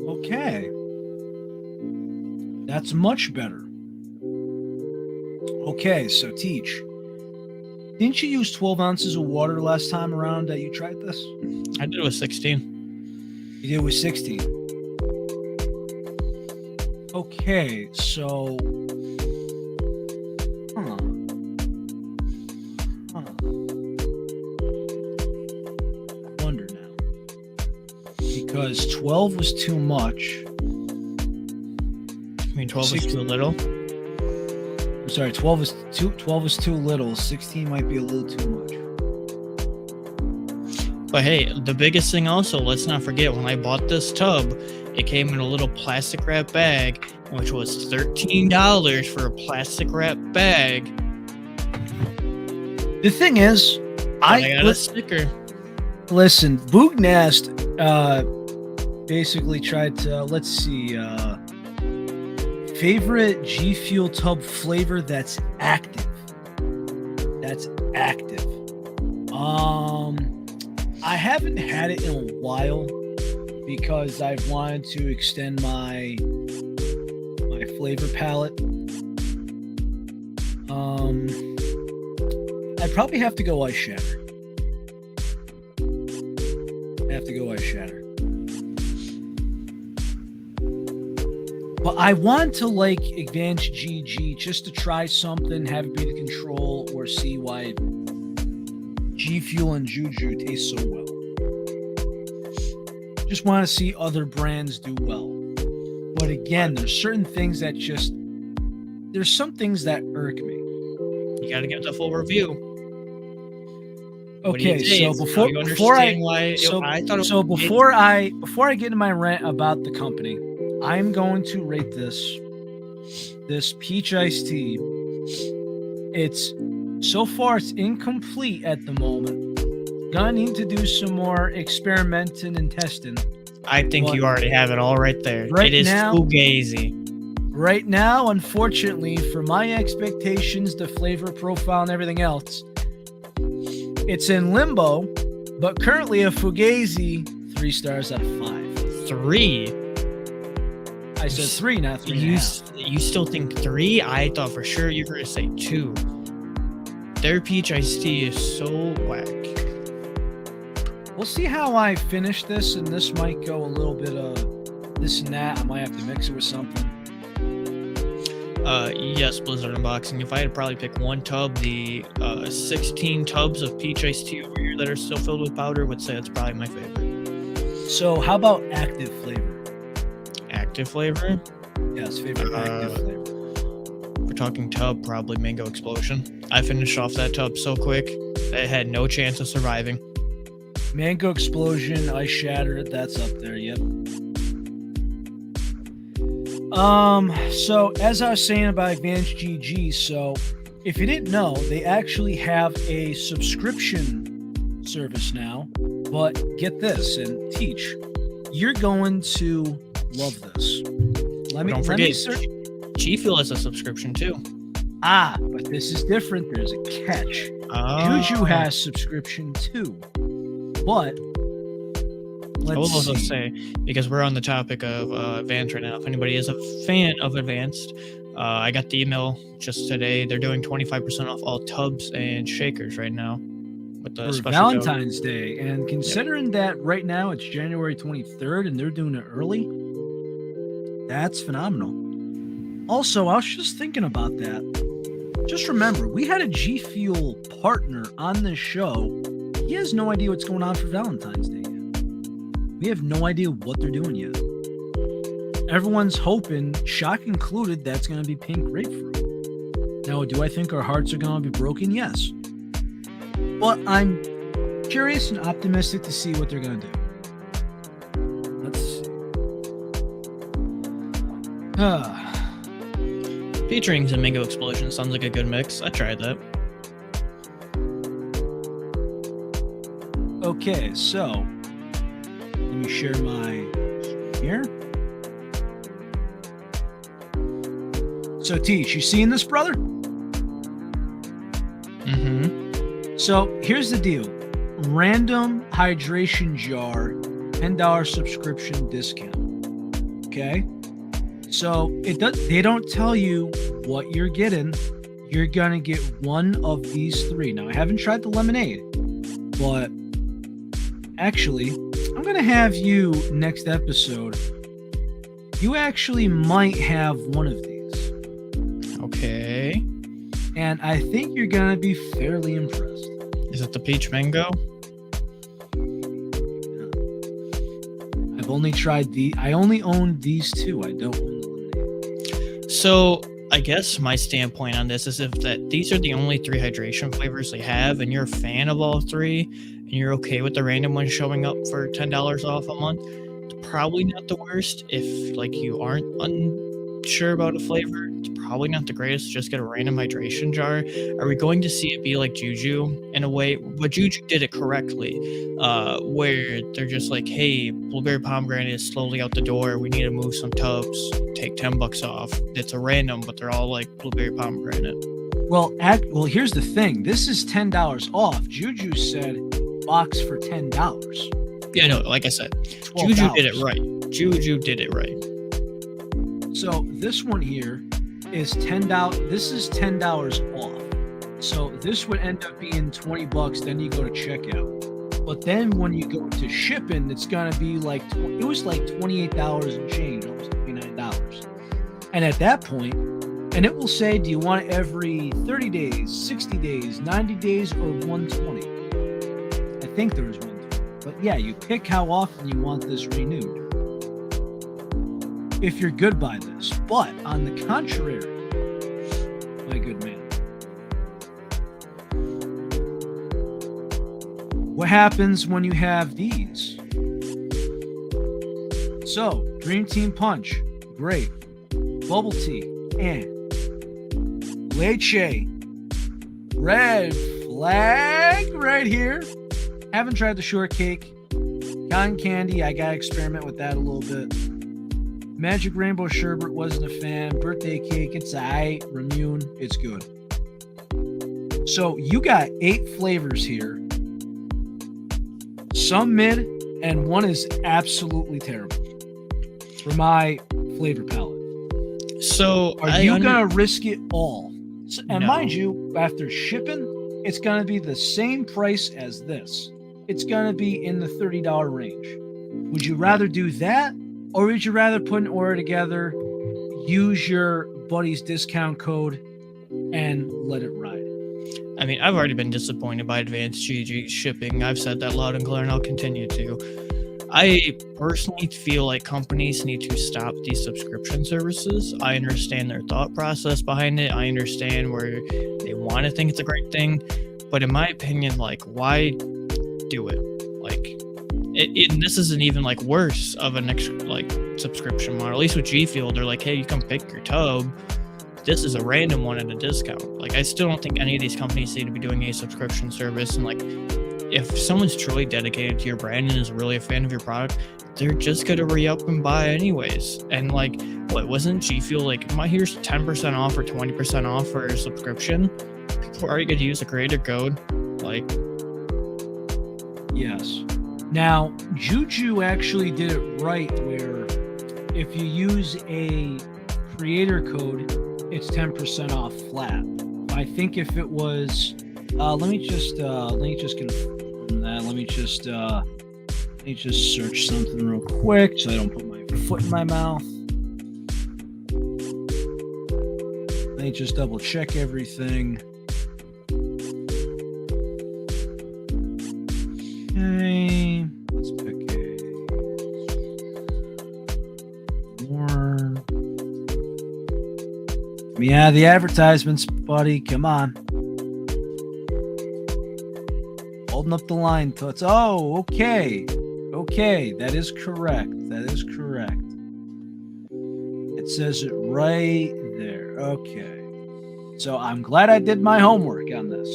[SPEAKER 1] Okay. That's much better. Okay, so Teach. Didn't you use 12 ounces of water last time around that you tried this?
[SPEAKER 2] I did it with 16.
[SPEAKER 1] You did it with 16. Okay, so... I wonder now. Because 12 was too much.
[SPEAKER 2] I mean, 12 is too little.
[SPEAKER 1] I'm sorry, 12 is too little. 16 might be a little too much.
[SPEAKER 2] But hey, the biggest thing also, let's not forget, when I bought this tub, it came in a little plastic wrap bag, which was $13 for a plastic wrap bag.
[SPEAKER 1] The thing is,
[SPEAKER 2] I got a sticker.
[SPEAKER 1] Listen, Boognast basically tried to, let's see, favorite G Fuel tub flavor that's active. That's active. I haven't had it in a while because I've wanted to extend my flavor palette. I'd probably have to go Ice Shatter. But I want to like AdvancedGG just to try something, have it be the control, or see why G Fuel and Juju taste so well. Just want to see other brands do well. But again, there's certain things that there's some things that irk me.
[SPEAKER 2] You gotta get the full review.
[SPEAKER 1] Okay, so before I get into my rant about the company, I'm going to rate this peach iced tea. It's incomplete at the moment. Gonna need to do some more experimenting and testing.
[SPEAKER 2] I think you already have it all right there. It is fugazi.
[SPEAKER 1] Right now, unfortunately, for my expectations, the flavor profile and everything else, it's in limbo, but currently a fugazi 3 stars out of 5.
[SPEAKER 2] 3?
[SPEAKER 1] I said 3, not 3.5.
[SPEAKER 2] You still think 3? I thought for sure you were going to say 2. Their peach iced tea is so whack.
[SPEAKER 1] We'll see how I finish this, and this might go a little bit of this and that. I might have to mix it with something.
[SPEAKER 2] Yes, Blizzard Unboxing. If I had to probably pick one tub, the 16 tubs of peach iced tea over here that are still filled with powder, would say it's probably my favorite.
[SPEAKER 1] So how about active flavor?
[SPEAKER 2] Active flavor?
[SPEAKER 1] Yes, favorite active flavor.
[SPEAKER 2] We're talking tub, probably Mango Explosion. I finished off that tub so quick, it had no chance of surviving.
[SPEAKER 1] Mango Explosion, Ice Shatter, that's up there, yep. So as I was saying about AdvancedGG, so if you didn't know, they actually have a subscription service now. But get this, and Teach, you're going to love this.
[SPEAKER 2] Don't forget, G Fuel has a subscription too.
[SPEAKER 1] But this is different. There's a catch. Juju has subscription too. But
[SPEAKER 2] I will also say, because we're on the topic of Advanced right now, if anybody is a fan of Advanced, I got the email just today. They're doing 25% off all tubs and shakers right now with the
[SPEAKER 1] for Valentine's Day. And considering that right now it's January 23rd and they're doing it early, that's phenomenal. Also, I was just thinking about that. Just remember, we had a G Fuel partner on this show. He has no idea what's going on for Valentine's Day yet. We have no idea what they're doing yet. Everyone's hoping, shock included, that's going to be pink grapefruit. Now, do I think our hearts are going to be broken? Yes. But I'm curious and optimistic to see what they're going to do. Let's see.
[SPEAKER 2] Peach rings and mango explosion sounds like a good mix. I tried that.
[SPEAKER 1] Okay, so let me share my here. So Teach, you seeing this, brother?
[SPEAKER 2] Mm-hmm.
[SPEAKER 1] So here's the deal. Random hydration jar, $10 subscription discount. Okay? So they don't tell you what you're getting. You're gonna get one of these three. Now I haven't tried the lemonade, but actually, I'm gonna have you next episode. You actually might have one of these.
[SPEAKER 2] Okay.
[SPEAKER 1] And I think you're gonna be fairly impressed.
[SPEAKER 2] Is it the peach mango?
[SPEAKER 1] I've only tried I only own these two. I don't own the lemonade.
[SPEAKER 2] So I guess my standpoint on this is if that these are the only 3 hydration flavors they have, and you're a fan of all 3, and you're okay with the random one showing up for $10 off a month, it's probably not the worst. If like you aren't unsure about a flavor, it's probably not the greatest. Just get a random hydration jar. Are we going to see it be like Juju in a way? But Juju did it correctly, where they're just like, hey, blueberry pomegranate is slowly out the door. We need to move some tubs. Take $10 off. It's a random, but they're all like blueberry pomegranate.
[SPEAKER 1] Well, here's the thing. This is $10 off. Juju said box for $10.
[SPEAKER 2] Yeah, no, like I said,
[SPEAKER 1] $12.
[SPEAKER 2] Juju did it right. Juju did it right.
[SPEAKER 1] So this one here is $10. This is $10 off. So this would end up being $20. Then you go to checkout. But then when you go to shipping, it's gonna be like it was like $28 and change, almost $29. And at that point, and it will say, do you want it every 30 days, 60 days, 90 days, or 120? I think there is 120. But yeah, you pick how often you want this renewed. If you're good by this. But on the contrary, my good man, what happens when you have these? So, Dream Team Punch, great. Bubble tea, Leche, red flag right here. Haven't tried the shortcake. Cotton candy, I gotta experiment with that a little bit. Magic Rainbow Sherbet, wasn't a fan. Birthday cake, it's aight. Ramune, it's good. So you got 8 flavors here. Some mid, and one is absolutely terrible for my flavor palette.
[SPEAKER 2] So
[SPEAKER 1] are you gonna risk it all? And no. Mind you, after shipping, it's gonna be the same price as this. It's gonna be in the $30 range. Would you rather do that? Or would you rather put an order together, use your buddy's discount code, and let it ride?
[SPEAKER 2] I mean, I've already been disappointed by AdvancedGG shipping. I've said that loud and clear, and I'll continue to. I personally feel like companies need to stop these subscription services. I understand their thought process behind it. I understand where they want to think it's a great thing. But in my opinion, like, why do it? Like, this isn't even like worse of an subscription model. At least with G Fuel, they're like, hey, you come pick your tub. This is a random one at a discount. Like, I still don't think any of these companies need to be doing a subscription service. And like, if someone's truly dedicated to your brand and is really a fan of your product, they're just gonna re-up and buy anyways. And like, what wasn't G Fuel like? Here's 10% off or 20% off for a subscription. People are gonna use the creator code. Like,
[SPEAKER 1] yes. Now, Juju actually did it right, where if you use a creator code, it's 10% off flat. I think if it was, let me just confirm that. Let me just search something real quick so I don't put my foot in my mouth. Let me just double check everything. Okay, let's pick more. Yeah, the advertisements, buddy. Come on. Holding up the line. Oh, okay. Okay, that is correct. That is correct. It says it right there. Okay. So I'm glad I did my homework on this.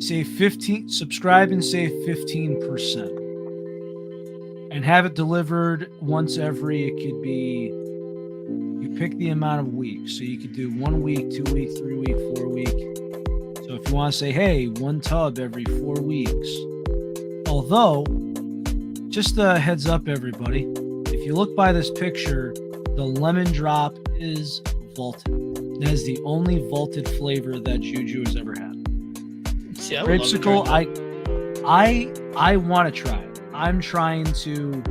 [SPEAKER 1] Save 15, subscribe and save 15%. And have it delivered once every, it could be, you pick the amount of weeks. So you could do 1 week, 2 week, 3 week, 4 week. So if you want to say, hey, 1 tub every 4 weeks. Although, just a heads up, everybody, if you look by this picture, the lemon drop is vaulted. That is the only vaulted flavor that Juju has ever had.
[SPEAKER 2] see, I
[SPEAKER 1] Grapesicle, I want to try it. I'm trying to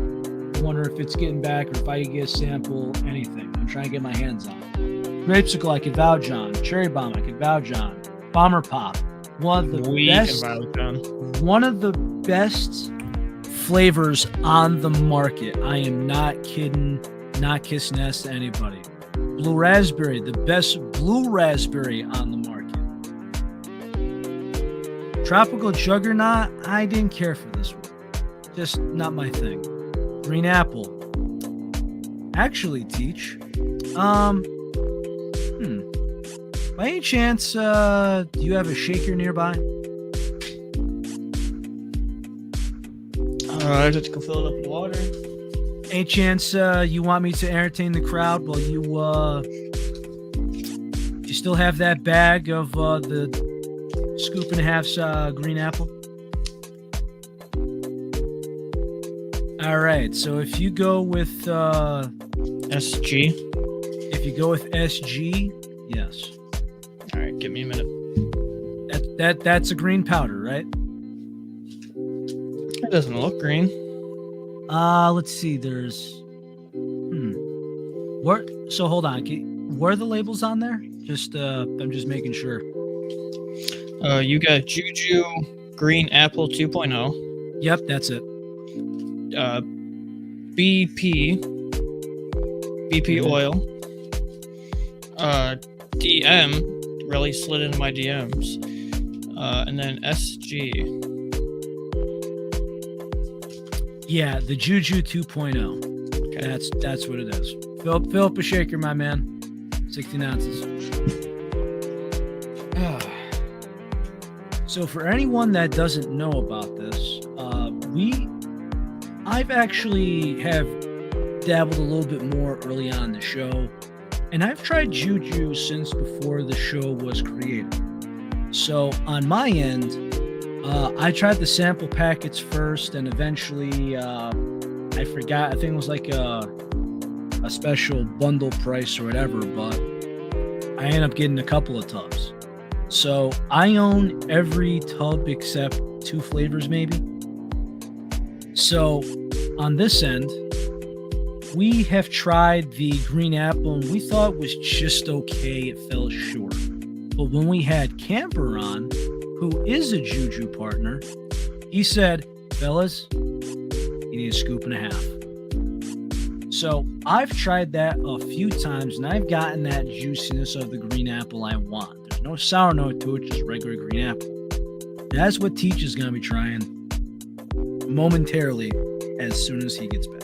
[SPEAKER 1] wonder if it's getting back or if I can get a sample, anything. I'm trying to get my hands on it. Grapesicle, I could vouch on. Cherry Bomb, I could vouch on. Bomber Pop, one of the best flavors on the market. I am not kidding, not kissing ass to anybody. Blue Raspberry, the best blue raspberry on the market. Tropical Juggernaut, I didn't care for this one. Just not my thing. Green Apple. Actually, Teach. By any chance, do you have a shaker nearby?
[SPEAKER 2] I just go fill it up with water.
[SPEAKER 1] Any chance you want me to entertain the crowd while you still have that bag of the scoop and a half's green apple? All right, so if you go with
[SPEAKER 2] SG.
[SPEAKER 1] If you go with SG, yes.
[SPEAKER 2] All right, give me a minute.
[SPEAKER 1] That's a green powder, right?
[SPEAKER 2] It doesn't look green.
[SPEAKER 1] Let's see. There's where? So hold on. Where are the labels on there? Just I'm just making sure.
[SPEAKER 2] You got Juju Green Apple 2.0.
[SPEAKER 1] Yep, that's it.
[SPEAKER 2] BP oil. DM really slid into my DMs. And then SG.
[SPEAKER 1] Yeah, the Juju 2.0. Okay. That's what it is. Fill up a shaker, my man. 16 ounces. So for anyone that doesn't know about this, I've actually have dabbled a little bit more early on in the show, and I've tried Juju since before the show was created. So on my end, I tried the sample packets first, and eventually, I forgot. I think it was like a special bundle price or whatever, but I ended up getting a couple of tubs. So I own every tub except 2 flavors, maybe. So on this end, we have tried the green apple, and we thought it was just okay. It fell short. But when we had Camper on, who is a Juju partner, he said, fellas, you need a scoop and a half. So I've tried that a few times, and I've gotten that juiciness of the green apple I want. There's no sour note to it, just regular green apple. That's what Teach is going to be trying momentarily as soon as he gets back.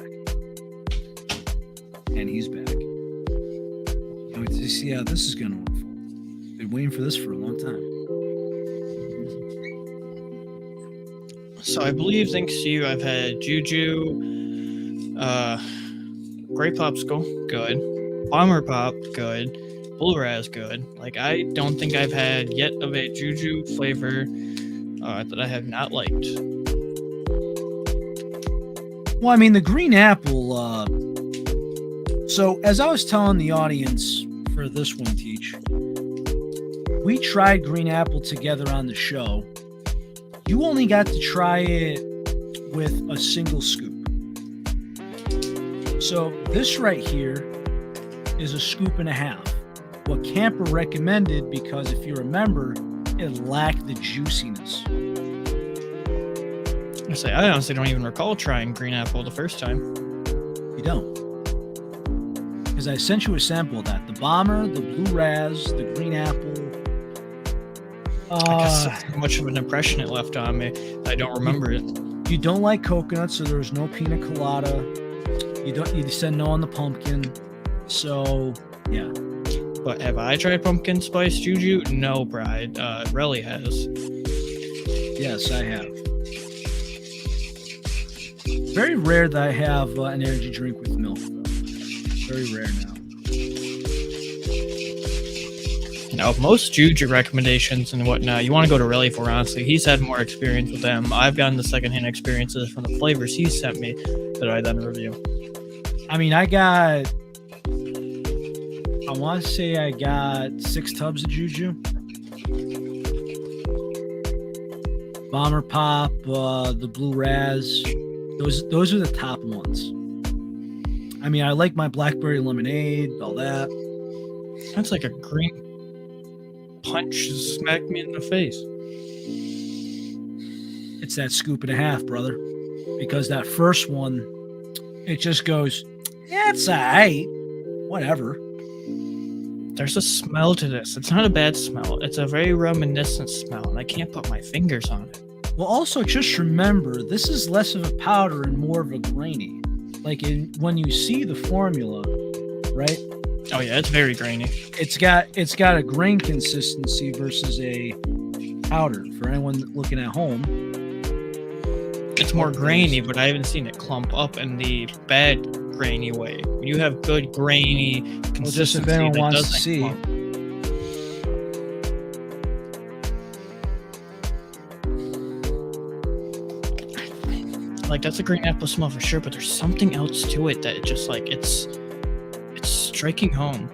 [SPEAKER 1] And he's back. Can't wait to see how this is going to unfold. Been waiting for this for a long time.
[SPEAKER 2] So I believe, thanks to you, I've had Juju, Grape Popsicle, good. Bomber Pop, good. Blue Raz, good. Like, I don't think I've had yet of a Juju flavor that I have not liked.
[SPEAKER 1] Well, I mean, the green apple. So, as I was telling the audience for this one, Teach, we tried green apple together on the show. You only got to try it with a single scoop. So, this right here is a scoop and a half. What Camper recommended, because if you remember, it lacked the juiciness.
[SPEAKER 2] I honestly don't even recall trying green apple the first time.
[SPEAKER 1] You don't. Because I sent you a sample of that. The Bomber, the Blue Raz, the green apple.
[SPEAKER 2] I guess that's how much of an impression it left on me. I don't remember it.
[SPEAKER 1] You don't like coconut, so there's no pina colada. You said no on the pumpkin. So, yeah.
[SPEAKER 2] But have I tried pumpkin spice Juju? No, Bride. Relly has.
[SPEAKER 1] Yes, I have. Very rare that I have an energy drink with milk, though. Very rare now.
[SPEAKER 2] Now, most Juju recommendations and whatnot, you want to go to Relly for, honestly. He's had more experience with them. I've gotten the secondhand experiences from the flavors he sent me that I then review.
[SPEAKER 1] I mean, I want to say I got 6 tubs of Juju. Bomber Pop, the Blue Raz. Those are the top ones. I mean, I like my blackberry lemonade, all that.
[SPEAKER 2] That's like a green punch smacked me in the face.
[SPEAKER 1] It's that scoop and a half, brother. Because that first one, it just goes, yeah, it's all right. Whatever.
[SPEAKER 2] There's a smell to this. It's not a bad smell. It's a very reminiscent smell, and I can't put my fingers on it.
[SPEAKER 1] Well, also, just remember, this is less of a powder and more of a grainy. Like, when you see the formula, right?
[SPEAKER 2] Oh, yeah, it's very grainy.
[SPEAKER 1] It's got a grain consistency versus a powder. For anyone looking at home,
[SPEAKER 2] it's more grainy, but I haven't seen it clump up in the bad grainy way. When you have good grainy consistency,
[SPEAKER 1] well, just if anyone
[SPEAKER 2] that
[SPEAKER 1] wants
[SPEAKER 2] doesn't
[SPEAKER 1] to see.
[SPEAKER 2] Clump. Like, that's a green apple smell for sure, but there's something else to it that it just, like, it's striking home.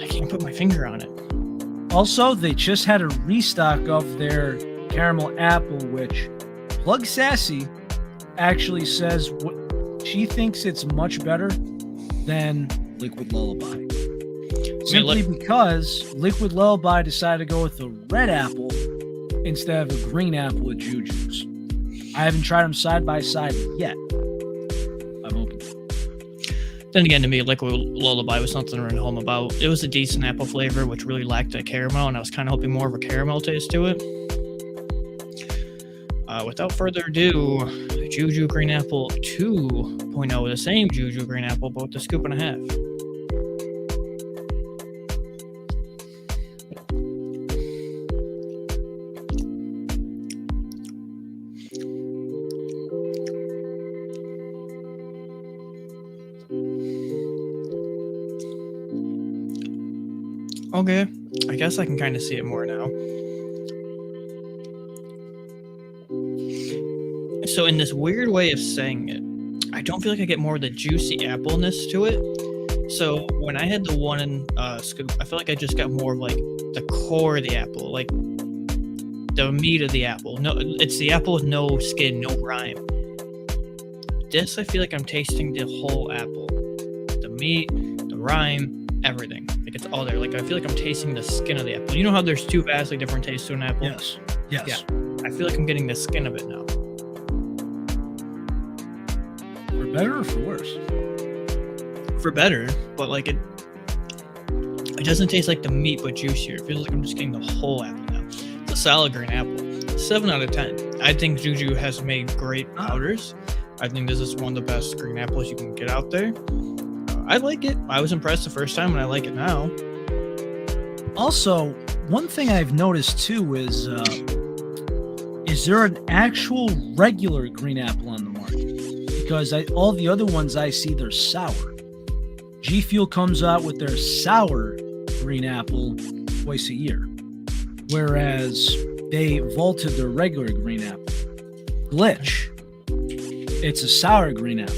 [SPEAKER 2] I can't put my finger on it.
[SPEAKER 1] Also, they just had a restock of their caramel apple, which Plug Sassy actually says she thinks it's much better than Liquid Lullaby. Simply because Liquid Lullaby decided to go with the red apple instead of a green apple with Juju's. I haven't tried them side by side yet. I'm hoping.
[SPEAKER 2] Then again, to me, Liquid Lullaby was something to run home about. It was a decent apple flavor, which really lacked that caramel, and I was kind of hoping more of a caramel taste to it. Without further ado, Juju Green Apple 2.0, the same Juju Green Apple, but with a scoop and a half. Okay, I guess I can kind of see it more now. So in this weird way of saying it, I don't feel like I get more of the juicy appleness to it. So when I had the one scoop, I feel like I just got more of like the core of the apple, like the meat of the apple. No, it's the apple with no skin, no rind. This, I feel like I'm tasting the whole apple, the meat, the rind, everything. Like, it's all there. Like, I feel like I'm tasting the skin of the apple. You know how there's two vastly different tastes to an apple?
[SPEAKER 1] Yes. Yes.
[SPEAKER 2] Yeah. I feel like I'm getting the skin of it now.
[SPEAKER 1] For better or for worse?
[SPEAKER 2] For better, but like it doesn't taste like the meat, but juicier. It feels like I'm just getting the whole apple now. It's a solid green apple. 7 out of 10. I think Juju has made great powders. I think this is one of the best green apples you can get out there. I like it. I was impressed the first time, and I like it now.
[SPEAKER 1] Also, one thing I've noticed too is is there an actual regular green apple on the market? Because all the other ones I see, they're sour. G Fuel comes out with their sour green apple twice a year, whereas they vaulted their regular green apple. Glitch, it's a sour green apple.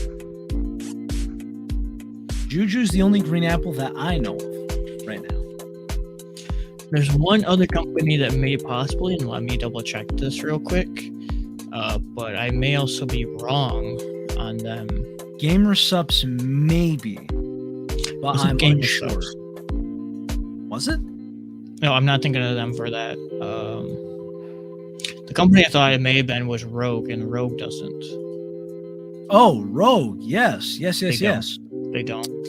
[SPEAKER 1] Juju's the only green apple that I know of right now.
[SPEAKER 2] There's one other company that may possibly, and let me double check this real quick, but I may also be wrong on them.
[SPEAKER 1] Gamer Subs maybe, but I'm unsure.
[SPEAKER 2] Subs?
[SPEAKER 1] Was it?
[SPEAKER 2] No, I'm not thinking of them for that. The company I thought it may have been was Rogue, and Rogue doesn't.
[SPEAKER 1] Oh, Rogue. Yes.
[SPEAKER 2] They don't.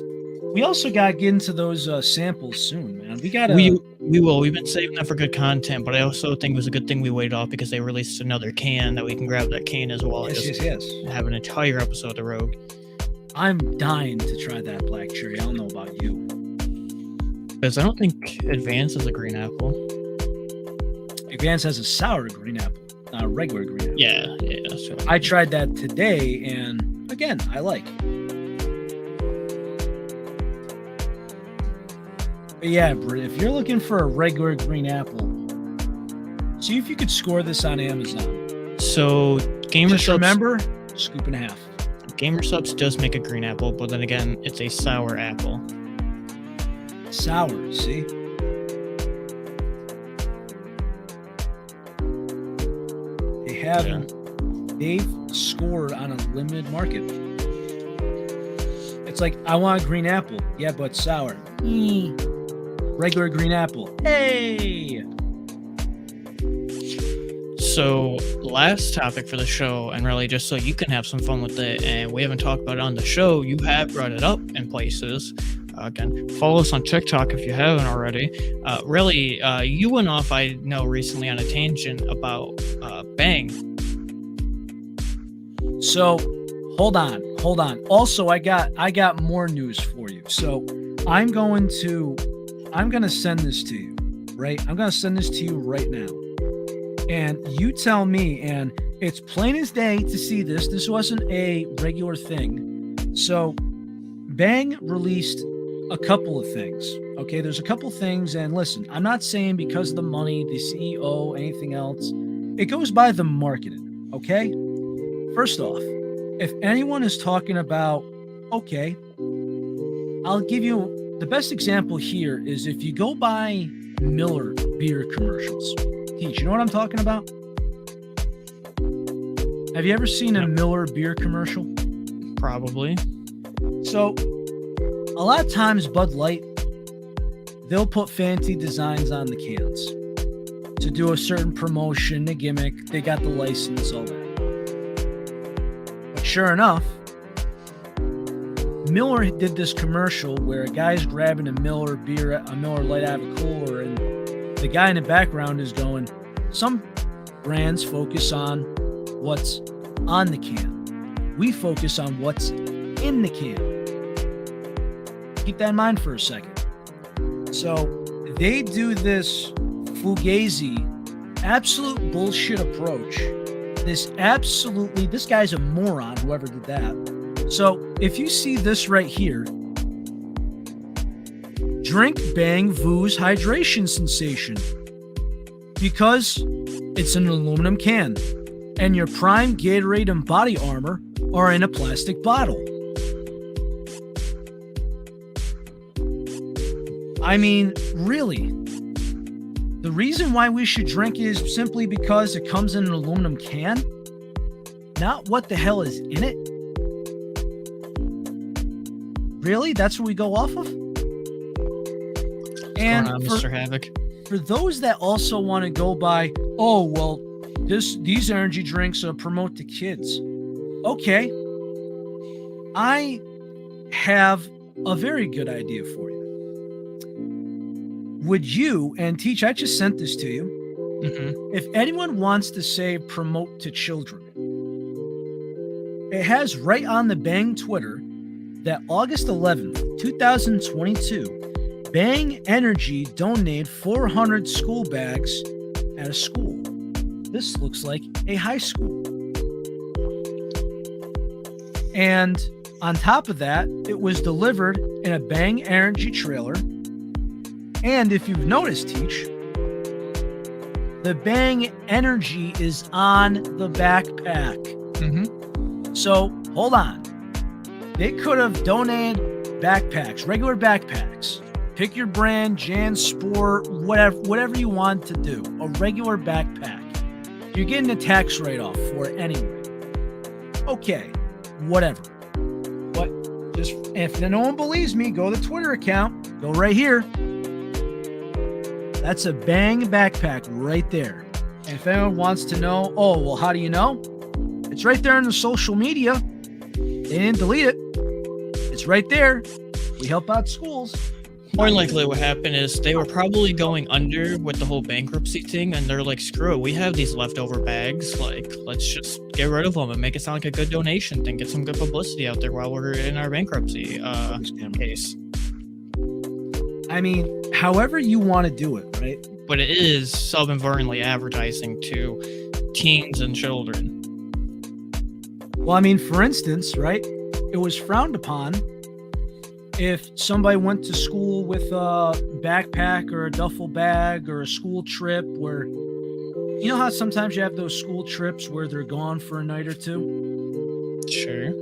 [SPEAKER 1] We also got to get into those samples soon, man.
[SPEAKER 2] We will. We've been saving that for good content, but I also think it was a good thing we waited off because they released another can that we can grab that can as well.
[SPEAKER 1] Yes.
[SPEAKER 2] Have an entire episode of Rogue.
[SPEAKER 1] I'm dying to try that black cherry. I don't know about you.
[SPEAKER 2] Because I don't think Advance is a green apple.
[SPEAKER 1] Advance has a sour green apple, not a regular green apple.
[SPEAKER 2] Yeah, that's right.
[SPEAKER 1] I tried that today, and again, I like it. But yeah, Britt, if you're looking for a regular green apple, see if you could score this on Amazon.
[SPEAKER 2] So,
[SPEAKER 1] remember, scoop and a half.
[SPEAKER 2] Gamer Subs does make a green apple, but then again, it's a sour apple.
[SPEAKER 1] Sour, see? They haven't. Yeah. They've scored on a limited market. It's like, I want a green apple. Yeah, but sour. Regular green apple. Hey!
[SPEAKER 2] So, last topic for the show, and really just so you can have some fun with it, and we haven't talked about it on the show, you have brought it up in places. Again, follow us on TikTok if you haven't already. Really, you went off, I know, recently on a tangent about Bang.
[SPEAKER 1] So, hold on. Also, I got more news for you. So, I'm gonna send this to you, right? I'm gonna send this to you right now. And you tell me, and it's plain as day to see this. This wasn't a regular thing. So, Bang released a couple of things. Okay, there's a couple things, and listen, I'm not saying because of the money, the CEO, anything else. It goes by the marketing, okay? First off, if anyone is talking about, okay, I'll give you the best example here is if you go by Miller beer commercials. Teach, you know what I'm talking about? Have you ever seen a Miller beer commercial?
[SPEAKER 2] Probably.
[SPEAKER 1] So, a lot of times Bud Light, they'll put fancy designs on the cans to do a certain promotion, a gimmick. They got the license, all that. But sure enough, Miller did this commercial where a guy's grabbing a Miller beer, a Miller Light out of a cooler, and the guy in the background is going, some brands focus on what's on the can. We focus on what's in the can. Keep that in mind for a second. So they do this fugazi, absolute bullshit approach. This guy's a moron, whoever did that. So if you see this right here, drink Bang Voo's hydration sensation, because it's an aluminum can and your Prime, Gatorade, and Body Armor are in a plastic bottle. I mean, really, the reason why we should drink it is simply because it comes in an aluminum can, not what the hell is in it. Really? That's what we go off of?
[SPEAKER 2] What's going on, Mr. Havoc?
[SPEAKER 1] For those that also want to go by, oh, well, these energy drinks promote to kids. Okay. I have a very good idea for you. Would you, and Teach, I just sent this to you.
[SPEAKER 2] Mm-hmm.
[SPEAKER 1] If anyone wants to say promote to children, it has right on the Bang Twitter that August 11th, 2022, Bang Energy donated 400 school bags at a school. this looks like a high school. And on top of that, it was delivered in a Bang Energy trailer. And if you've noticed, Teach, the Bang Energy is on the backpack.
[SPEAKER 2] Mm-hmm.
[SPEAKER 1] So hold on. They could have donated backpacks, regular backpacks. Pick your brand, Jan Sport, whatever you want to do. A regular backpack. You're getting a tax write-off for it anyway. Okay, whatever. But just if no one believes me, go to the Twitter account. Go right here. That's a Bang backpack right there. And if anyone wants to know, oh, well, how do you know? It's right there in the social media. They didn't delete it. It's right there. We help out schools.
[SPEAKER 2] More than likely what happened is they were probably going under with the whole bankruptcy thing, and they're like, screw it, we have these leftover bags, like, let's just get rid of them and make it sound like a good donation thing, get some good publicity out there while we're in our bankruptcy case.
[SPEAKER 1] I mean, however you want to do it, right?
[SPEAKER 2] But it is subinadvertently advertising to teens and children.
[SPEAKER 1] Well, I mean, for instance, right, it was frowned upon if somebody went to school with a backpack or a duffel bag or a school trip where, you know how sometimes you have those school trips where they're gone for a night or two?
[SPEAKER 2] Sure.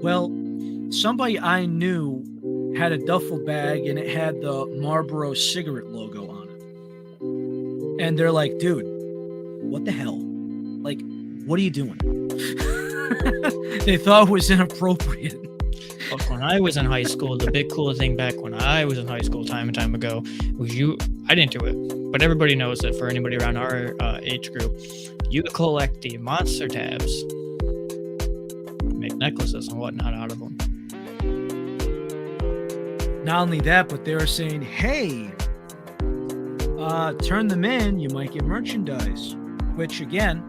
[SPEAKER 1] Well, somebody I knew had a duffel bag and it had the Marlboro cigarette logo on it. And they're like, dude, what the hell? Like, what are you doing? They thought it was inappropriate.
[SPEAKER 2] Look, when I was in high school, the big cool thing back when I was in high school time and time ago was I didn't do it, but everybody knows that for anybody around our age group, you collect the monster tabs, make necklaces and whatnot out of them.
[SPEAKER 1] Not only that, but they were saying, hey, turn them in, you might get merchandise, which again,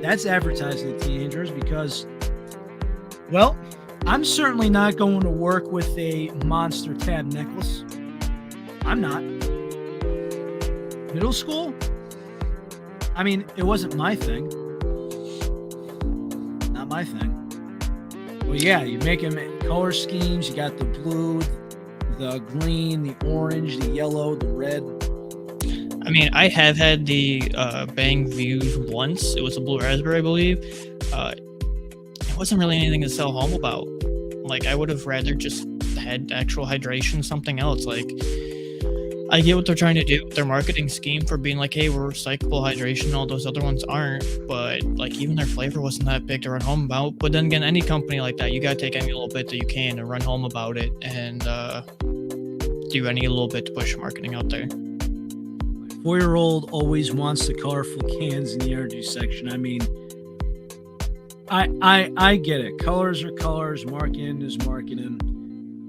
[SPEAKER 1] that's advertising to teenagers because, well, I'm certainly not going to work with a monster tab necklace. I'm not. Middle school? I mean, it wasn't my thing. Not my thing. Well, yeah, you make them in color schemes. You got the blue, the green, the orange, the yellow, the red.
[SPEAKER 2] I mean, I have had the Bang Views once. It was a blue raspberry, I believe. It wasn't really anything to sell home about. Like, I would have rather just had actual hydration, something else. Like, I get what they're trying to do with their marketing scheme for being like, hey, we're recyclable hydration, all those other ones aren't. But, like, even their flavor wasn't that big to run home about. But then again, any company like that, you got to take any little bit that you can and run home about it and do any little bit to push marketing out there.
[SPEAKER 1] 4-year-old always wants the colorful cans in the energy section. I mean, I get it. Colors are colors. Marketing is marketing.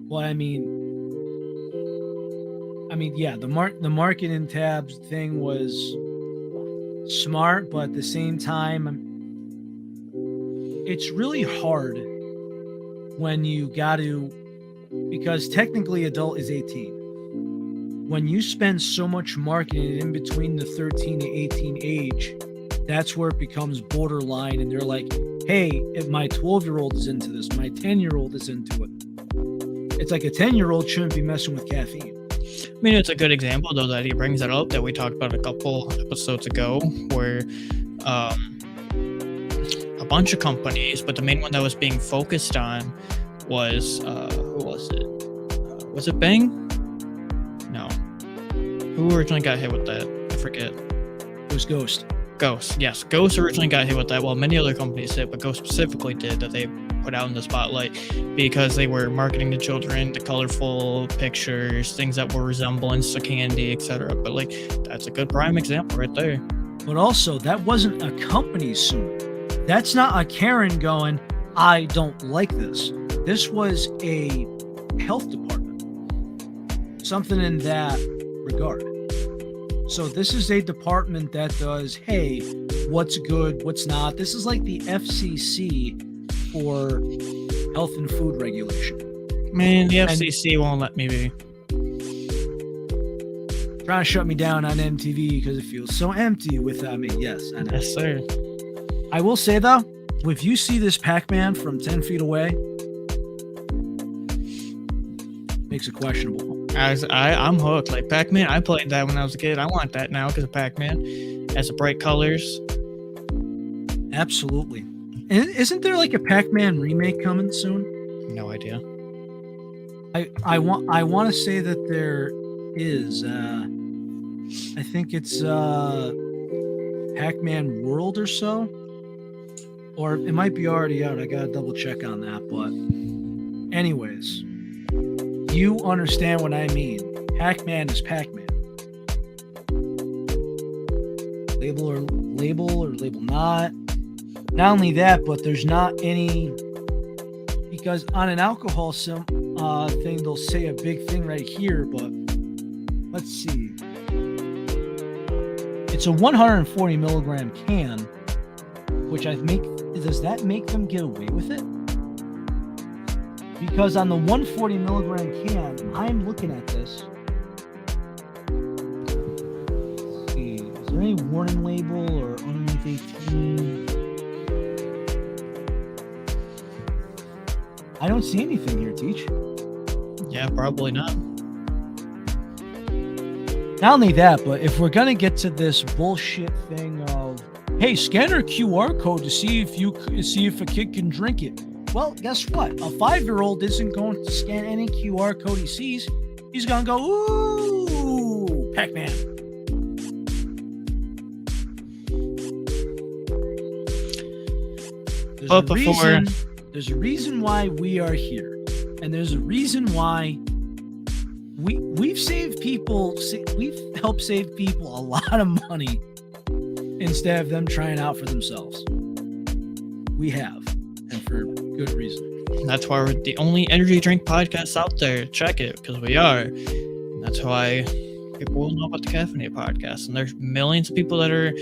[SPEAKER 1] Well, I mean, yeah, the marketing tabs thing was smart, but at the same time, it's really hard when you got to, because technically adult is 18. When you spend so much marketing in between the 13 to 18 age, that's where it becomes borderline, and they're like, hey, if my 12-year-old is into this, my 10-year-old is into it. It's like a 10-year-old shouldn't be messing with caffeine.
[SPEAKER 2] I mean, it's a good example, though, that he brings that up that we talked about a couple episodes ago, where a bunch of companies, but the main one that was being focused on was, who was it? Was it Bang? No. Who originally got hit with that? I forget.
[SPEAKER 1] It was Ghost.
[SPEAKER 2] Ghost, yes. Ghost originally got hit with that. Well, many other companies did, but Ghost specifically did, that they put out in the spotlight because they were marketing to children, the colorful pictures, things that were resemblance to candy, etc. But, like, that's a good prime example right there.
[SPEAKER 1] But also, that wasn't a company suing. That's not a Karen going, I don't like this. This was a health department. Something in that regard. So this is a department that does, hey, what's good, what's not. This is like the FCC for health and food regulation.
[SPEAKER 2] Man, the FCC won't let me be.
[SPEAKER 1] Trying to shut me down on MTV because it feels so empty without me. Yes, I know.
[SPEAKER 2] Yes, sir.
[SPEAKER 1] I will say though, if you see this Pac-Man from 10 feet away, makes it questionable.
[SPEAKER 2] I'm hooked. Like Pac-Man, I played that when I was a kid. I want that now because of Pac-Man. Has the bright colors.
[SPEAKER 1] Absolutely. And isn't there like a Pac-Man remake coming soon?
[SPEAKER 2] No idea.
[SPEAKER 1] I want to say that there is. I think it's Pac-Man World or so, or it might be already out. I gotta double check on that. But anyways, you understand what I mean. Pac-Man is Pac-Man. Label or label not. Not only that, but there's not any, because on an alcohol thing, they'll say a big thing right here, but let's see. It's a 140 milligram can, which does that make them get away with it? Because on the 140 milligram can, I'm looking at this. Let's see, is there any warning label or underneath 18? I don't see anything here, Teach.
[SPEAKER 2] Yeah, probably not.
[SPEAKER 1] Not only that, but if we're gonna get to this bullshit thing of, hey, scan our QR code to see if a kid can drink it. Well, guess what? A 5-year-old isn't going to scan any QR code he sees. He's gonna go, ooh, Pac-Man. There's a reason why we are here, and there's a reason why we've saved people. We've helped save people a lot of money instead of them trying out for themselves. We have, and for good reason.
[SPEAKER 2] That's why we're the only energy drink podcast out there. Check it, because we are. And that's why people will know about the Caffeinate podcast. And there's millions of people that are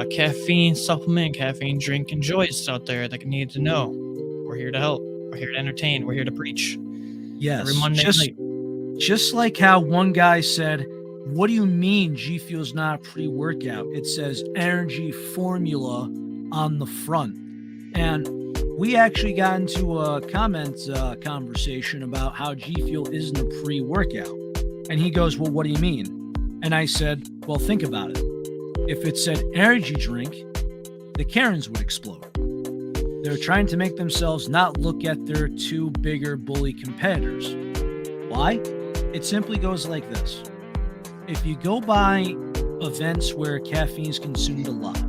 [SPEAKER 2] caffeine supplement, caffeine drink enjoys out there that need to know. We're here to help. We're here to entertain. We're here to preach.
[SPEAKER 1] Yes.
[SPEAKER 2] Every Monday night.
[SPEAKER 1] Just like how one guy said, what do you mean G Fuel's not a pre-workout? It says energy formula on the front. And we actually got into a conversation about how G Fuel isn't a pre-workout. And he goes, well, what do you mean? And I said, well, think about it. If it said energy drink, the Karens would explode. They're trying to make themselves not look at their two bigger bully competitors. Why? It simply goes like this. If you go by events where caffeine is consumed a lot,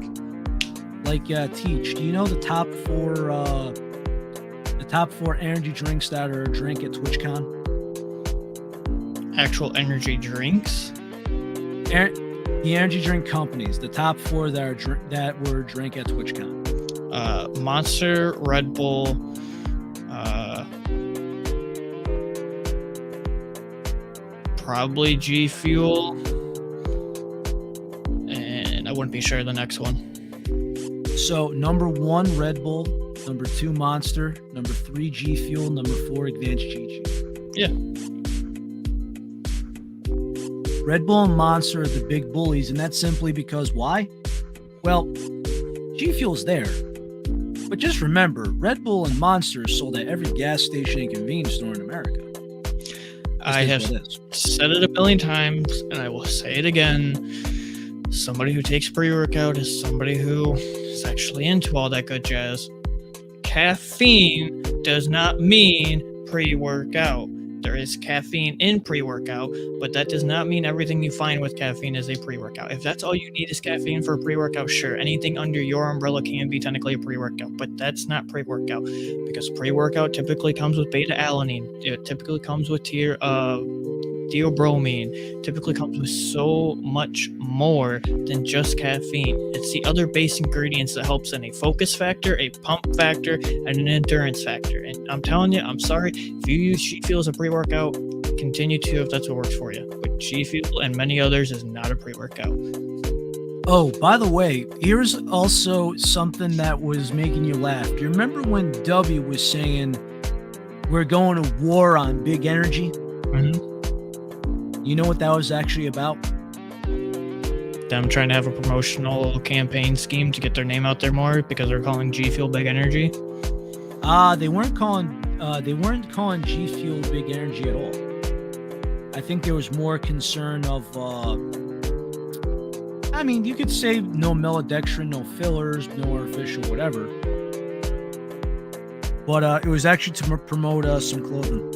[SPEAKER 1] like Teach, do you know the top four energy drinks that are a drink at TwitchCon?
[SPEAKER 2] Actual energy drinks?
[SPEAKER 1] The energy drink companies, the top 4 that were drink at TwitchCon.
[SPEAKER 2] Monster, Red Bull, probably G Fuel, and I wouldn't be sure the next one.
[SPEAKER 1] So number 1, Red Bull, number 2, Monster, number 3, G Fuel, number 4, AdvancedGG.
[SPEAKER 2] Yeah.
[SPEAKER 1] Red Bull and Monster are the big bullies, and that's simply because why? Well, G Fuel's there. But just remember, Red Bull and Monster are sold at every gas station and convenience store in America.
[SPEAKER 2] I have said it a billion times, and I will say it again. Somebody who takes pre-workout is somebody who is actually into all that good jazz. Caffeine does not mean pre-workout. There is caffeine in pre-workout, but that does not mean everything you find with caffeine is a pre-workout. If that's all you need is caffeine for a pre-workout, sure, anything under your umbrella can be technically a pre-workout, but that's not pre-workout, because pre-workout typically comes with beta-alanine. It typically comes with theobromine, typically comes with so much more than just caffeine. It's the other base ingredients that helps in a focus factor, a pump factor, and an endurance factor. And I'm telling you, I'm sorry, if you use G Fuel as a pre-workout, continue to if that's what works for you. But G Fuel and many others is not a pre-workout.
[SPEAKER 1] Oh, by the way, here's also something that was making you laugh. Do you remember when W was saying we're going to war on big energy?
[SPEAKER 2] Mm-hmm.
[SPEAKER 1] You know what that was actually about?
[SPEAKER 2] them trying to have a promotional campaign scheme to get their name out there more because they're calling G Fuel Big Energy?
[SPEAKER 1] They weren't calling G Fuel Big Energy at all. I think there was more concern of I mean, you could say no maltodextrin, no fillers, no artificial whatever. But it was actually to promote some clothing.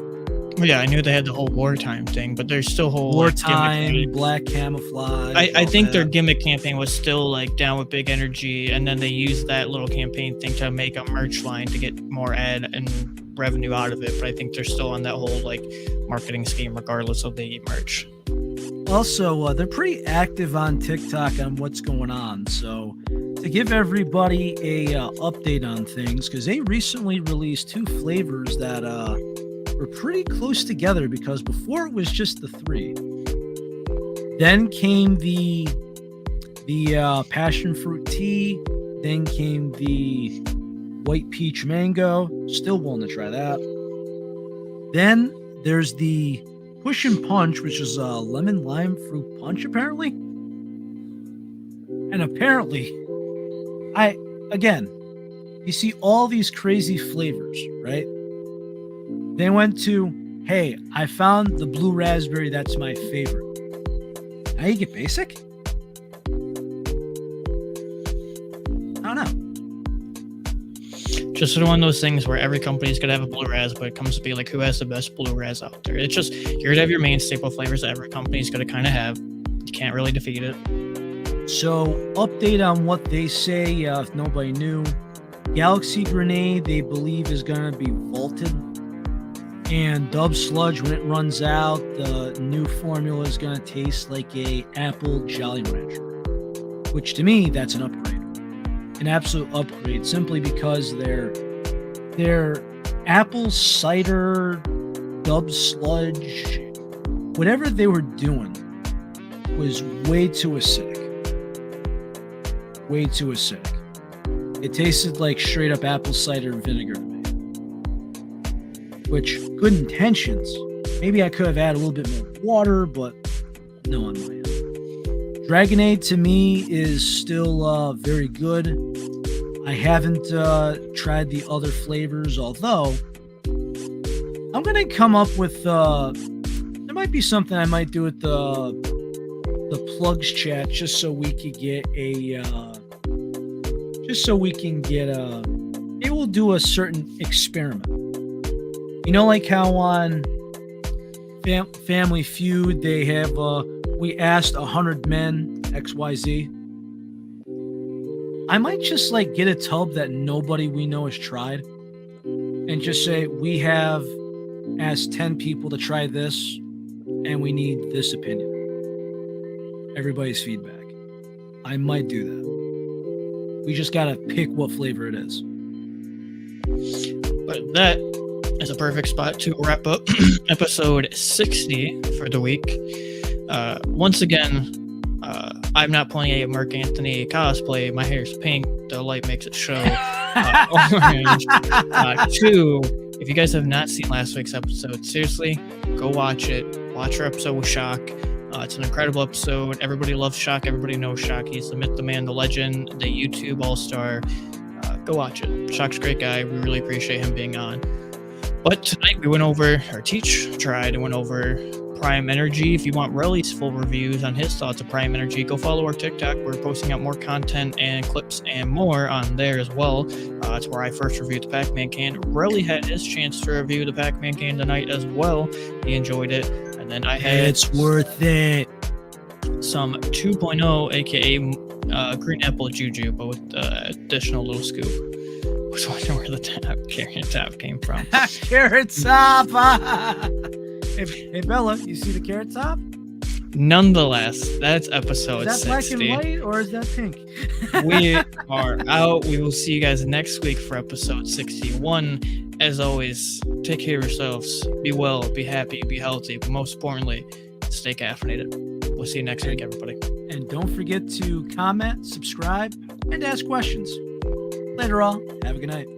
[SPEAKER 2] Yeah, I knew they had the whole wartime thing, but there's still whole
[SPEAKER 1] wartime,
[SPEAKER 2] like,
[SPEAKER 1] black camouflage.
[SPEAKER 2] I think their gimmick campaign was still like down with Big Energy, and then they used that little campaign thing to make a merch line to get more ad and revenue out of it. But I think they're still on that whole like marketing scheme, regardless of the merch.
[SPEAKER 1] Also, they're pretty active on TikTok on what's going on. So to give everybody a update on things, because they recently released 2 flavors that were pretty close together, because before it was just the 3. Then came the passion fruit tea. Then came the white peach mango. Still willing to try that. Then there's the push and punch, which is a lemon lime fruit punch, apparently. And apparently, you see all these crazy flavors, right? They went to, hey, I found the blue raspberry, that's my favorite. Now you get basic? I don't know.
[SPEAKER 2] Just sort of one of those things where every company's gonna have a blue raz, but it comes to be like who has the best blue raz out there. It's just you're gonna have your main staple flavors that every company's gonna kind of have. You can't really defeat it.
[SPEAKER 1] So, update on what they say, if nobody knew. Galaxy Grenade, they believe, is gonna be vaulted. And Dub Sludge, when it runs out, the new formula is gonna taste like a apple Jolly Rancher. Which to me, that's an upgrade. An absolute upgrade, simply because their apple cider Dub Sludge, whatever they were doing, was way too acidic. Way too acidic. It tasted like straight up apple cider vinegar to me. Which, good intentions. Maybe I could have added a little bit more water, but no on my end. Dragonade to me is still very good. I haven't tried the other flavors, although I'm going to come up with there might be something I might do with the plugs chat, just so we could get maybe we'll do a certain experiment. You know, like how on Family Feud they have we asked 100 men XYZ. I might just like get a tub that nobody we know has tried and just say we have asked 10 people to try this and we need this opinion. Everybody's feedback. I might do that. We just gotta pick what flavor it is.
[SPEAKER 2] But that is a perfect spot to wrap up episode 60 for the week. Once again, I'm not playing a Mark Anthony cosplay. My hair's pink. The light makes it show orange. 2, if you guys have not seen last week's episode, seriously, go watch it. Watch our episode with Shock. It's an incredible episode. Everybody loves Shock. Everybody knows Shock. He's the myth, the man, the legend, the YouTube all-star. Go watch it. Shock's a great guy. We really appreciate him being on. But tonight we went over, or Teach tried and went over Prime Energy. If you want Relly's full reviews on his thoughts of Prime Energy, go follow our TikTok. We're posting out more content and clips and more on there as well. It's where I first reviewed the Pac-Man can. Relly had his chance to review the Pac-Man can tonight as well. He enjoyed it. And then I had...
[SPEAKER 1] It's worth it.
[SPEAKER 2] Some 2.0, aka Green Apple Juju, but with additional little scoop. I was wondering where the carrot top came from.
[SPEAKER 1] Carrot top! Hey Bella, you see the carrot top?
[SPEAKER 2] Nonetheless, that's episode 60.
[SPEAKER 1] Is that black and white or is that pink?
[SPEAKER 2] We are out. We will see you guys next week for episode 61. As always, take care of yourselves. Be well, be happy, be healthy, but most importantly, stay caffeinated. We'll see you next week, everybody.
[SPEAKER 1] And don't forget to comment, subscribe, and ask questions. Later all. Have a good night.